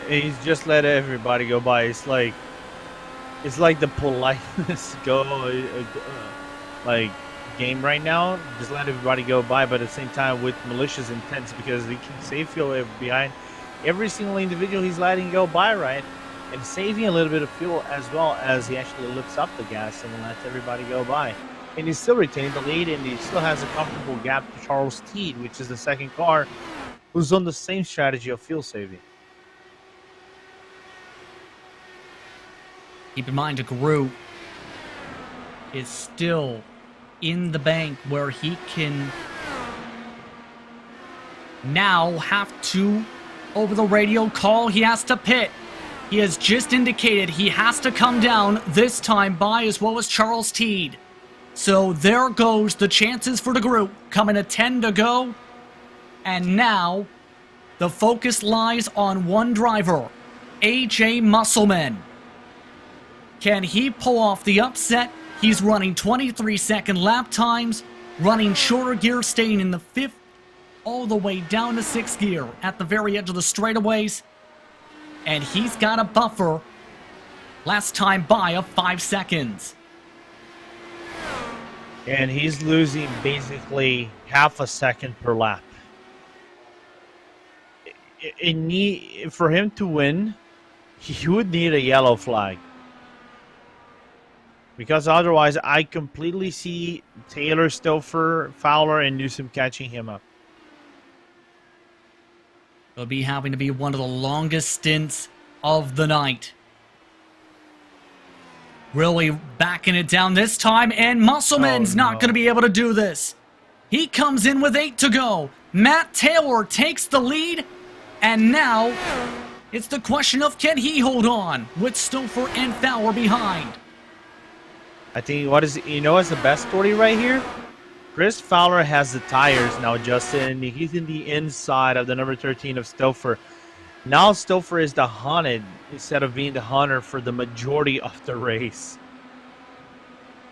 He's just let everybody go by. It's like the politeness game right now. Just let everybody go by, but at the same time with malicious intents, because he can save fuel behind every single individual he's letting go by, right? And saving a little bit of fuel as well as he actually lifts up the gas and lets everybody go by. And he's still retaining the lead, and he still has a comfortable gap to Charles Teed, which is the second car, who's on the same strategy of fuel saving. Keep in mind, DeGroot is still in the bank where he can now have to, over the radio, call he has to pit. He has just indicated he has to come down this time by, as well as Charles Teed. So there goes the chances for DeGroot, coming to 10 to go. And now the focus lies on one driver, AJ Musselman. Can he pull off the upset? He's running 23-second lap times, running shorter gear, staying in the 5th, all the way down to 6th gear at the very edge of the straightaways. And he's got a buffer last time by of 5 seconds. And he's losing basically half a second per lap. For him to win, he would need a yellow flag. Because otherwise, I completely see Taylor, Stouffer, Fowler, and Newsom catching him up. It'll be having to be one of the longest stints of the night. Really backing it down this time, and Musselman's not going to be able to do this. He comes in with 8 to go. Matt Taylor takes the lead, and now it's the question of can he hold on with Stouffer and Fowler behind. I think what's the best story right here? Chris Fowler has the tires now, Justin. He's in the inside of the number 13 of Stouffer. Now Stouffer is the hunted instead of being the hunter for the majority of the race.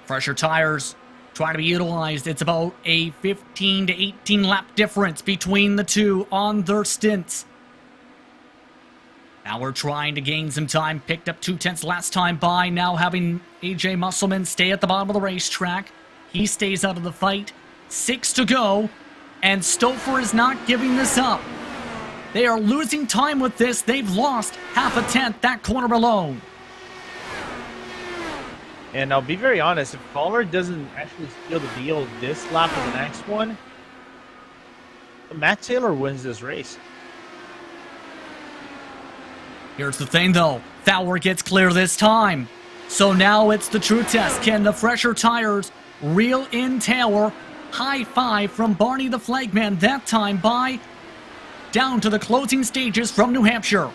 Fresher tires try to be utilized. It's about a 15 to 18 lap difference between the two on their stints. Now we're trying to gain some time. Picked up 2/10 last time by. Now having AJ Musselman stay at the bottom of the racetrack. He stays out of the fight. 6 to go. And Stouffer is not giving this up. They are losing time with this. They've lost half a tenth that corner alone. And I'll be very honest, if Fowler doesn't actually steal the deal this lap or the next one, Matt Taylor wins this race. Here's the thing though, Fowler gets clear this time. So now it's the true test. Can the fresher tires reel in Taylor? High five from Barney the flagman that time by down to the closing stages from New Hampshire.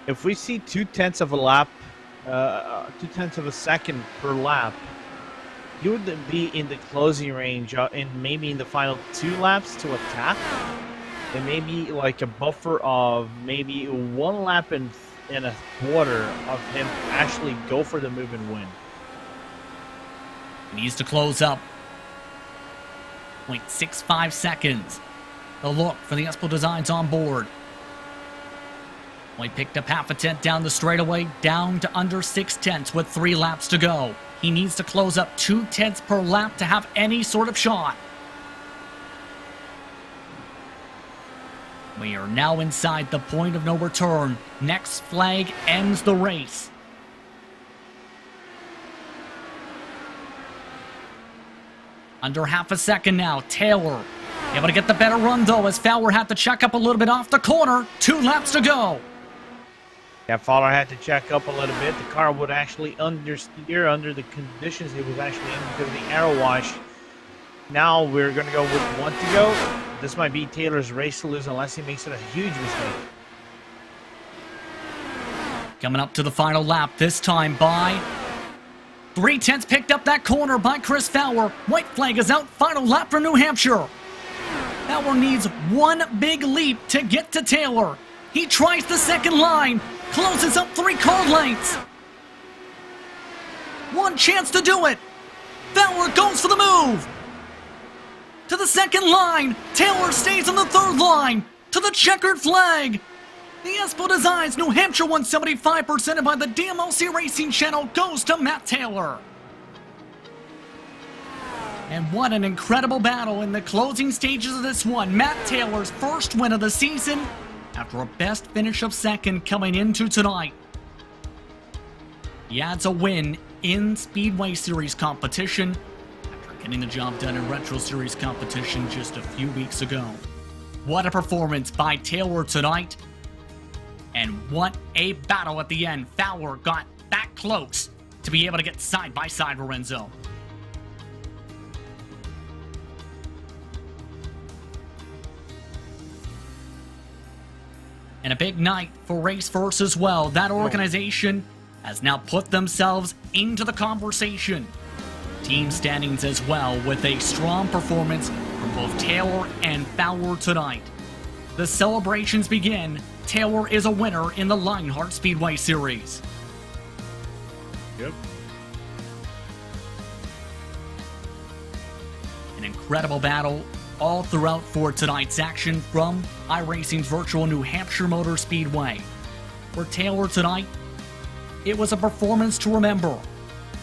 If we see 2/10 of a lap, 2/10 of a second per lap, you would be in the closing range and maybe in the final 2 laps to attack. And maybe like a buffer of maybe 1 lap and a quarter of him actually go for the move and win. He needs to close up. 0.65 seconds. The look for the Espo Designs on board. Only picked up half a tenth down the straightaway, down to under 6/10 with 3 laps to go. He needs to close up 2/10 per lap to have any sort of shot. We are now inside the point of no return. Next flag ends the race. Under half a second now. Taylor able to get the better run though as Fowler had to check up a little bit off the corner. 2 laps to go. Yeah, Fowler had to check up a little bit. The car would actually understeer under the conditions it was actually in because of the aero wash. Now we're going to go with 1 to go. This might be Taylor's race to lose unless he makes it a huge mistake. Coming up to the final lap, this time by 3/10 picked up that corner by Chris Fowler. White flag is out. Final lap for New Hampshire. Fowler needs 1 big leap to get to Taylor. He tries the second line. Closes up 3 car lengths. 1 chance to do it. Fowler goes for the move. To the second line. Taylor stays on the 3rd line. To the checkered flag. The Espo Designs New Hampshire 175 presented by the DMLC Racing Channel goes to Matt Taylor. And what an incredible battle in the closing stages of this one. Matt Taylor's first win of the season after a best finish of 2nd coming into tonight. He adds a win in Speedway Series competition after getting the job done in Retro Series competition just a few weeks ago. What a performance by Taylor tonight. And what a battle at the end. Fowler got that close to be able to get side by side Lorenzo. And a big night for Race First as well. That organization has now put themselves into the conversation. Team standings as well with a strong performance from both Taylor and Fowler tonight. The celebrations begin. Taylor is a winner in the Lionheart Speedway Series. Yep. An incredible battle all throughout for tonight's action from iRacing's virtual New Hampshire Motor Speedway. For Taylor tonight, it was a performance to remember.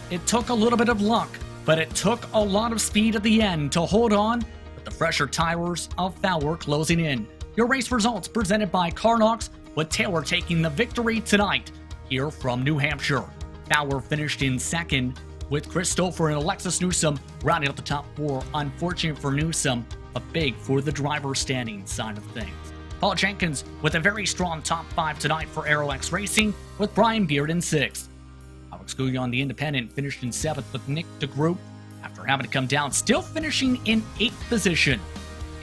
It took a little bit of luck, but it took a lot of speed at the end to hold on with the fresher tires of Fowler closing in. Your race results presented by Carnox, with Taylor taking the victory tonight here from New Hampshire. Fowler finished in second, with Christopher and Alexis Newsom rounding out the top 4. Unfortunate for Newsom, but big for the driver standing side of things. Paul Jenkins with a very strong top 5 tonight for Aerox Racing, with Brian Beard in 6th. Alex Gouillon, the independent, finished in 7th, with Nick DeGroot, after having to come down, still finishing in 8th position.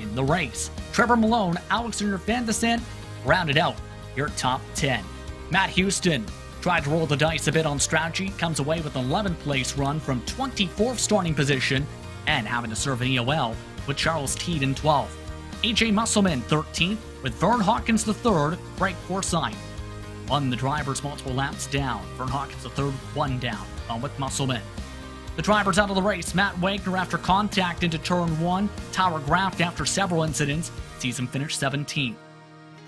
In the race, Trevor Malone, Alexander Van de Sande rounded out your top 10. Matt Houston tried to roll the dice a bit on strategy, comes away with an 11th place run from 24th starting position, and having to serve an EOL with Charles Teed in 12th. AJ Musselman 13th, with Vern Hawkins III, Craig Forsyth won the drivers multiple laps down. Vern Hawkins III 1 down, on with Musselman. The drivers out of the race, Matt Wagner after contact into turn 1, Tyler Graft after several incidents, season finished 17th.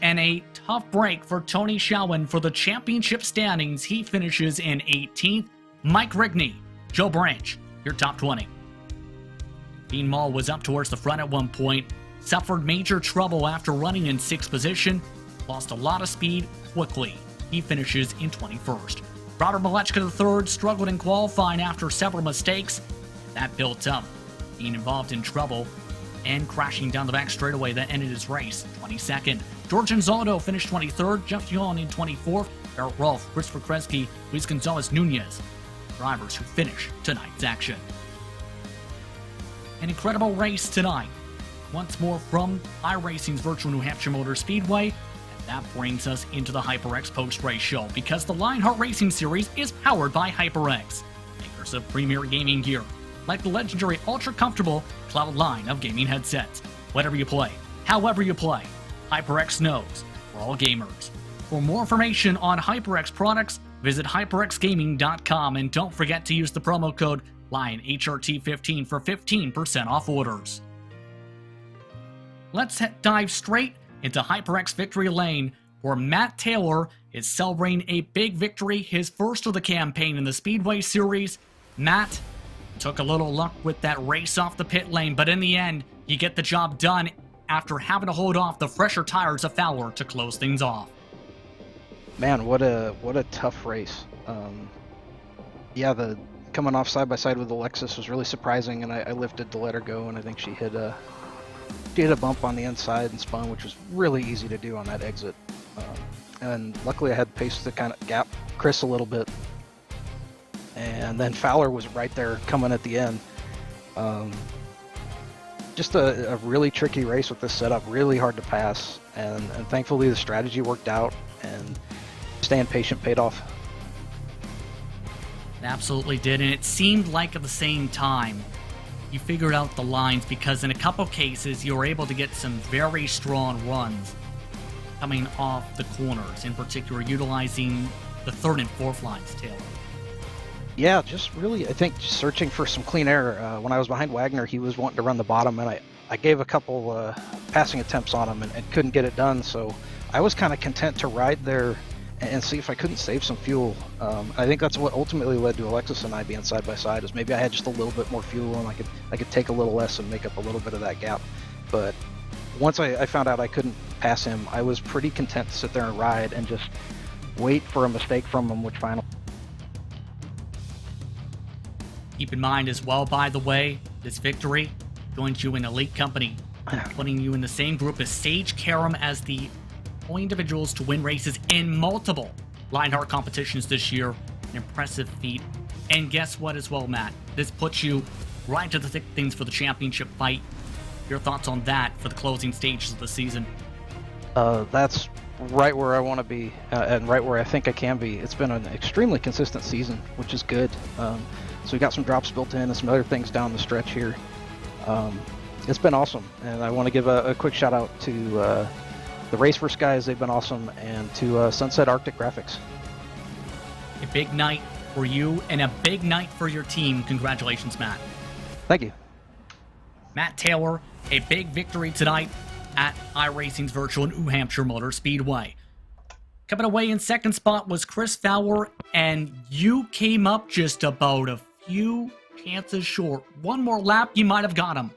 And a tough break for Tony Shelwyn for the championship standings. He finishes in 18th. Mike Rigney, Joe Branch, your top 20. Dean Mall was up towards the front at one point, suffered major trouble after running in 6th position, lost a lot of speed quickly. He finishes in 21st. Robert Malechka III struggled in qualifying after several mistakes. That built up, being involved in trouble and crashing down the back straightaway that ended his race, 22nd. George Gonzalo finished 23rd, Jeff Dion in 24th, Eric Rolfe, Christopher Kresge, Luis Gonzalez Nunez, drivers who finish tonight's action. An incredible race tonight. Once more from iRacing's virtual New Hampshire Motor Speedway. That brings us into the HyperX post-race show, because the Lionheart Racing Series is powered by HyperX, makers of premier gaming gear, like the legendary ultra-comfortable Cloud line of gaming headsets. Whatever you play, however you play, HyperX knows we're all gamers. For more information on HyperX products, visit hyperxgaming.com, and don't forget to use the promo code LionHRT15 for 15% off orders. Let's dive straight into HyperX Victory Lane, where Matt Taylor is celebrating a big victory, his first of the campaign in the Speedway Series. Matt took a little luck with that race off the pit lane, but in the end, you get the job done after having to hold off the fresher tires of Fowler to close things off. Man, what a tough race. Yeah, the coming off side by side with Alexis was really surprising, and I lifted to let her go, and I think she hit a bump on the inside and spun, which was really easy to do on that exit. And luckily I had pace to kind of gap Chris a little bit. And then Fowler was right there coming at the end. Just a really tricky race with this setup, really hard to pass. And thankfully the strategy worked out, and staying patient paid off. It absolutely did, and it seemed like at the same time you figured out the lines, because in a couple cases you were able to get some very strong runs coming off the corners, in particular utilizing the 3rd and 4th lines, Taylor. Yeah, just really, I think, searching for some clean air. When I was behind Wagner, he was wanting to run the bottom, and I gave a couple passing attempts on him and couldn't get it done, so I was kind of content to ride there and see if I couldn't save some fuel. I think that's what ultimately led to Alexis and I being side by side, is maybe I had just a little bit more fuel and I could take a little less and make up a little bit of that gap. But once I found out I couldn't pass him, I was pretty content to sit there and ride and just wait for a mistake from him, which finally... Keep in mind as well, by the way, this victory joins you in elite company, putting you in the same group as Sage Karam as the only individuals to win races in multiple Lionheart competitions this year. An impressive feat. And guess what as well, Matt? This puts you right to the thick of things for the championship fight. Your thoughts on that for the closing stages of the season? That's right where I want to be, and right where I think I can be. It's been an extremely consistent season, which is good. So we got some drops built in and some other things down the stretch here. It's been awesome, and I want to give a quick shout out to the Raceverse guys. They've been awesome, and to Sunset Arctic Graphics. A big night for you and a big night for your team. Congratulations, Matt. Thank you. Matt Taylor, a big victory tonight at iRacing's virtual New Hampshire Motor Speedway. Coming away in second spot was Chris Fowler, and you came up just about a few chances short. One more lap, you might have got him.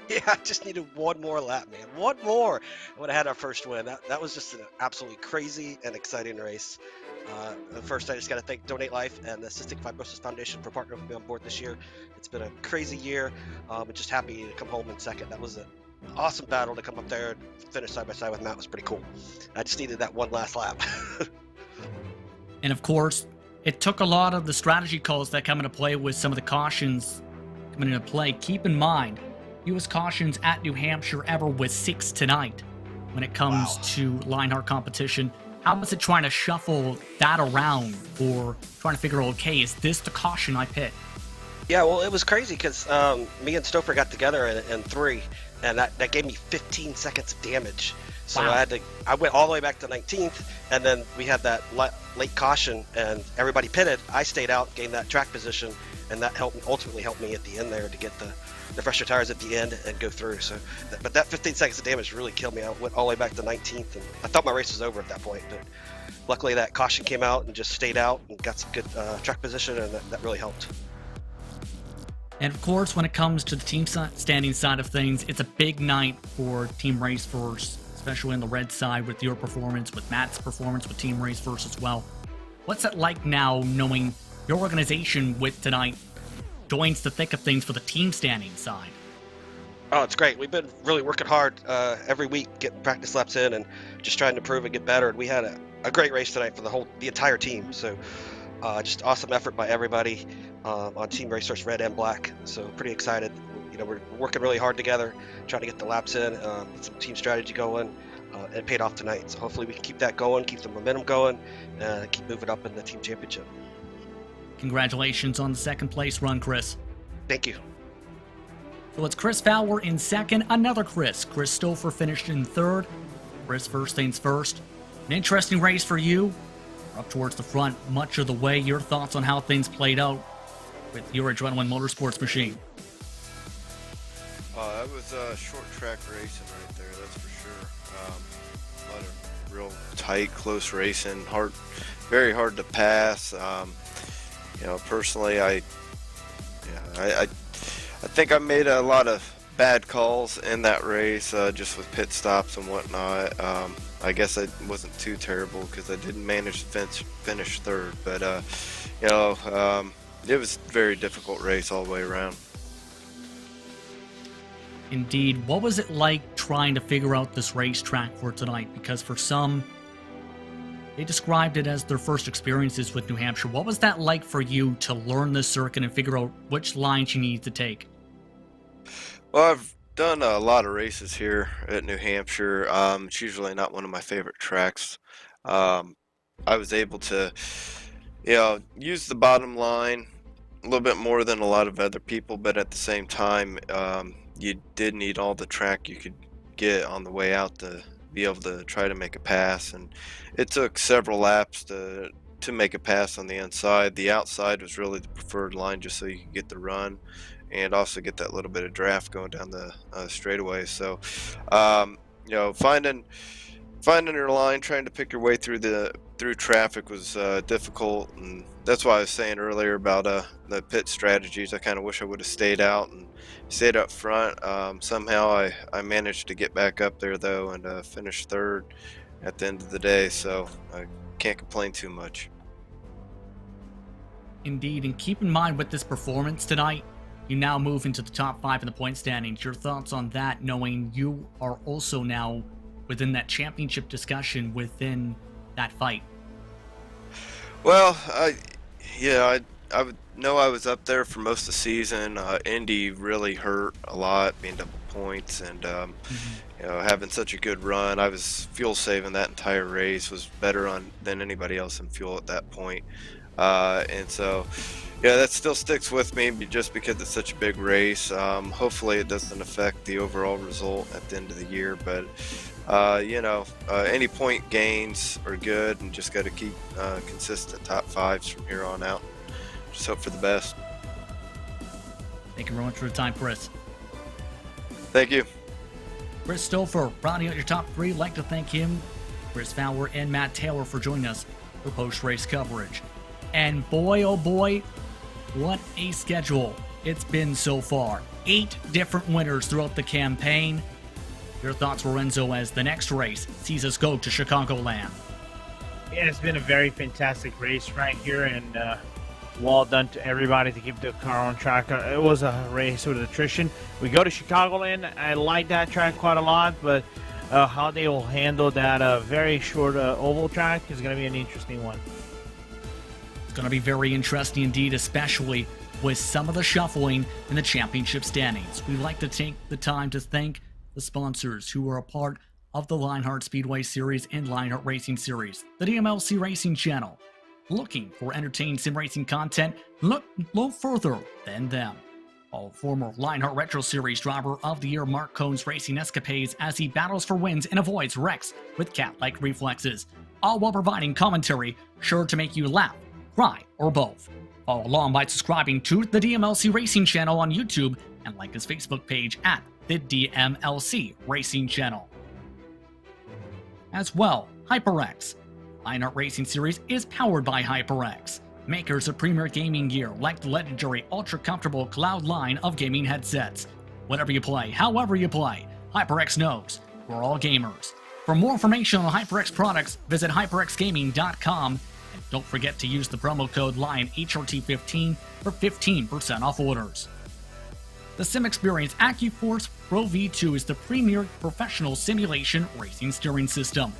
Yeah, I just needed one more lap, man. One more. I would have had our first win. That was just an absolutely crazy and exciting race. First, I just got to thank Donate Life and the Cystic Fibrosis Foundation for partnering with me on board this year. It's been a crazy year. I'm just happy to come home in second. That was an awesome battle to come up there and finish side by side with Matt. It was pretty cool. I just needed that one last lap. And of course, it took a lot of the strategy calls that come into play with some of the cautions coming into play. Keep in mind, fewest cautions at New Hampshire ever was 6 tonight when it comes to Lionheart competition. How was it trying to shuffle that around or trying to figure out, okay, is this the caution I pit? Yeah, well, it was crazy because me and Stouffer got together in 3, and that gave me 15 seconds of damage. So I went all the way back to 19th, and then we had that late caution, and everybody pitted. I stayed out, gained that track position, and that ultimately helped me at the end there to get the fresher tires at the end and go through. So, but that 15 seconds of damage really killed me. I went all the way back to 19th, and I thought my race was over at that point. But luckily, that caution came out and just stayed out and got some good track position, and that really helped. And of course, when it comes to the team standing side of things, it's a big night for Team Race Force, especially in the red side with your performance, with Matt's performance, with Team Race Force as well. What's it like now knowing your organization with tonight joins the thick of things for the team standing side? Oh, it's great. We've been really working hard every week, getting practice laps in and just trying to improve and get better. And we had a great race tonight for the entire team. So just awesome effort by everybody on Team Race Force Red and Black. So pretty excited. You know, we're working really hard together, trying to get the laps in, get some team strategy going. It paid off tonight. So hopefully we can keep that going, keep the momentum going, and keep moving up in the team championship. Congratulations on the second place run, Chris. Thank you. So it's Chris Fowler in second, another Chris. Chris Stouffer finished in third. Chris, first things first. An interesting race for you. Up towards the front much of the way. Your thoughts on how things played out with your Adrenaline Motorsports machine? That was a short track racing right there, that's for sure. A lot of real tight, close racing, very hard to pass. You know, personally, I think I made a lot of bad calls in that race, just with pit stops and whatnot. I guess I wasn't too terrible because I didn't manage to finish third, but you know, it was a very difficult race all the way around. Indeed. What was it like trying to figure out this racetrack for tonight? Because for some, they described it as their first experiences with New Hampshire. What was that like for you to learn this circuit and figure out which lines you need to take? Well, I've done a lot of races here at New Hampshire. It's usually not one of my favorite tracks. I was able to, you know, use the bottom line a little bit more than a lot of other people, but at the same time, you did need all the track you could get on the way out to be able to try to make a pass, and it took several laps to make a pass on the inside. The outside was really the preferred line just so you could get the run and also get that little bit of draft going down the straightaway. So you know, finding your line, trying to pick your way through traffic was difficult, and that's why I was saying earlier about the pit strategies. I kind of wish I would have stayed out and stayed up front. Somehow I managed to get back up there though and finish third at the end of the day, so I can't complain too much. Indeed, and keep in mind with this performance tonight, you now move into the top 5 in the point standings. Your thoughts on that, knowing you are also now within that championship discussion within that fight? Well, I would know I was up there for most of the season. Indy really hurt a lot, being double points, and you know, having such a good run. I was fuel saving that entire race, was better than anybody else in fuel at that point. And so, yeah, that still sticks with me just because it's such a big race. Hopefully it doesn't affect the overall result at the end of the year, but you know, any point gains are good, and just got to keep consistent top 5s from here on out. Just hope for the best. Thank you very much for the time, Chris. Thank you. Chris Stouffer, rounding out your top 3. I'd like to thank him, Chris Fowler, and Matt Taylor for joining us for post-race coverage. And boy, oh boy, what a schedule it's been so far. 8 different winners throughout the campaign. Your thoughts, Lorenzo, as the next race sees us go to Chicagoland? Yeah, it's been a very fantastic race right here, and well done to everybody to keep the car on track. It was a race with attrition. We go to Chicagoland. I like that track quite a lot, but how they will handle that very short oval track is going to be an interesting one. It's going to be very interesting indeed, especially with some of the shuffling in the championship standings. We'd like to take the time to thank the sponsors who are a part of the Lionheart Speedway Series and Lionheart Racing Series, the DMLC Racing Channel. Looking for entertaining sim racing content? Look no further than them. Former Lionheart Retro Series Driver of the Year Mark Cohn's racing escapades as he battles for wins and avoids wrecks with cat-like reflexes, all while providing commentary sure to make you laugh, cry, or both. Follow along by subscribing to the DMLC Racing Channel on YouTube and like his Facebook page at the DMLC Racing Channel. As well, HyperX. Lionheart Racing Series is powered by HyperX, makers of premier gaming gear like the legendary ultra-comfortable Cloud line of gaming headsets. Whatever you play, however you play, HyperX knows we're all gamers. For more information on HyperX products, visit hyperxgaming.com, and don't forget to use the promo code LionHRT15 for 15% off orders. The SimXperience AccuForce Pro V2 is the premier professional simulation racing steering system.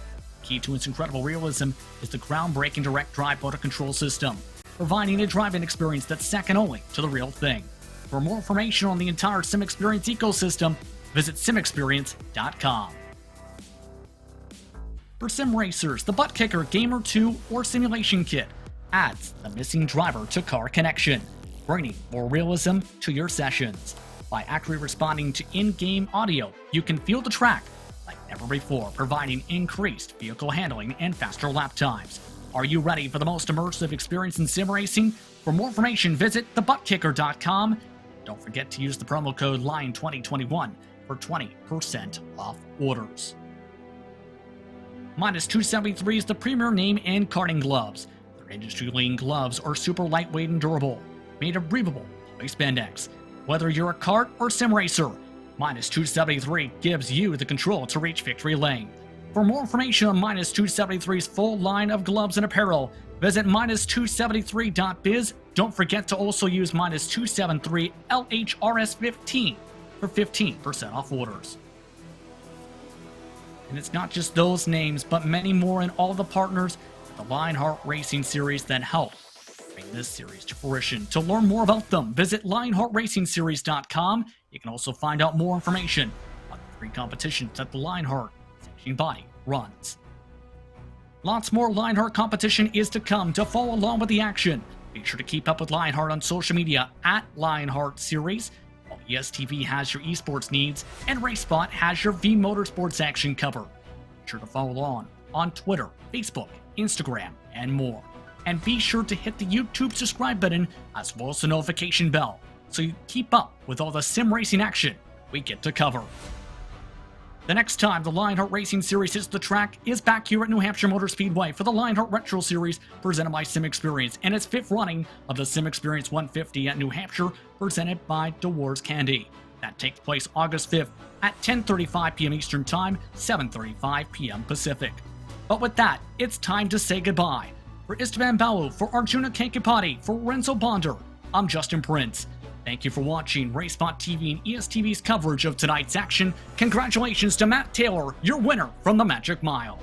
Key to its incredible realism is the groundbreaking direct drive motor control system, providing a driving experience that's second only to the real thing. For more information on the entire SimXperience ecosystem, visit simexperience.com. For sim racers, the buttkicker Gamer 2 or Simulation Kit adds the missing driver to car connection, bringing more realism to your sessions. By accurately responding to in-game audio, you can feel the track like never before, providing increased vehicle handling and faster lap times. Are you ready for the most immersive experience in sim racing? For more information, visit thebuttkicker.com. Don't forget to use the promo code LION2021 for 20% off orders. Minus 273 is the premier name in karting gloves. Their industry-leading gloves are super lightweight and durable, made of breathable polyspandex. Whether you're a kart or sim racer, Minus 273 gives you the control to reach victory lane. For more information on Minus 273's full line of gloves and apparel, visit minus273.biz. Don't forget to also use Minus 273 LHRS15 for 15% off orders. And it's not just those names, but many more and all the partners of the Lionheart Racing Series that help bring this series to fruition. To learn more about them, visit LionheartRacingSeries.com. You can also find out more information on the 3 competitions that the Lionheart sanctioning body runs. Lots more Lionheart competition is to come. To follow along with the action, be sure to keep up with Lionheart on social media at Lionheart Series. While ESTV has your esports needs, and RaceSpot has your V Motorsports action cover. Be sure to follow along on Twitter, Facebook, Instagram, and more. And be sure to hit the YouTube subscribe button as well as the notification bell so you keep up with all the sim racing action we get to cover. The next time the Lionheart Racing Series hits the track is back here at New Hampshire Motor Speedway for the Lionheart Retro Series presented by SimXperience and its 5th running of the SimXperience 150 at New Hampshire presented by DeWars Candy. That takes place August 5th at 10:35 p.m. Eastern Time, 7:35 p.m. Pacific. But with that, it's time to say goodbye. For Istvan Balu, for Arjuna Kankipati, for Renzo Bonder, I'm Justin Prince. Thank you for watching RaceSpottv and ESTV's coverage of tonight's action. Congratulations to Matt Taylor, your winner from the Magic Mile.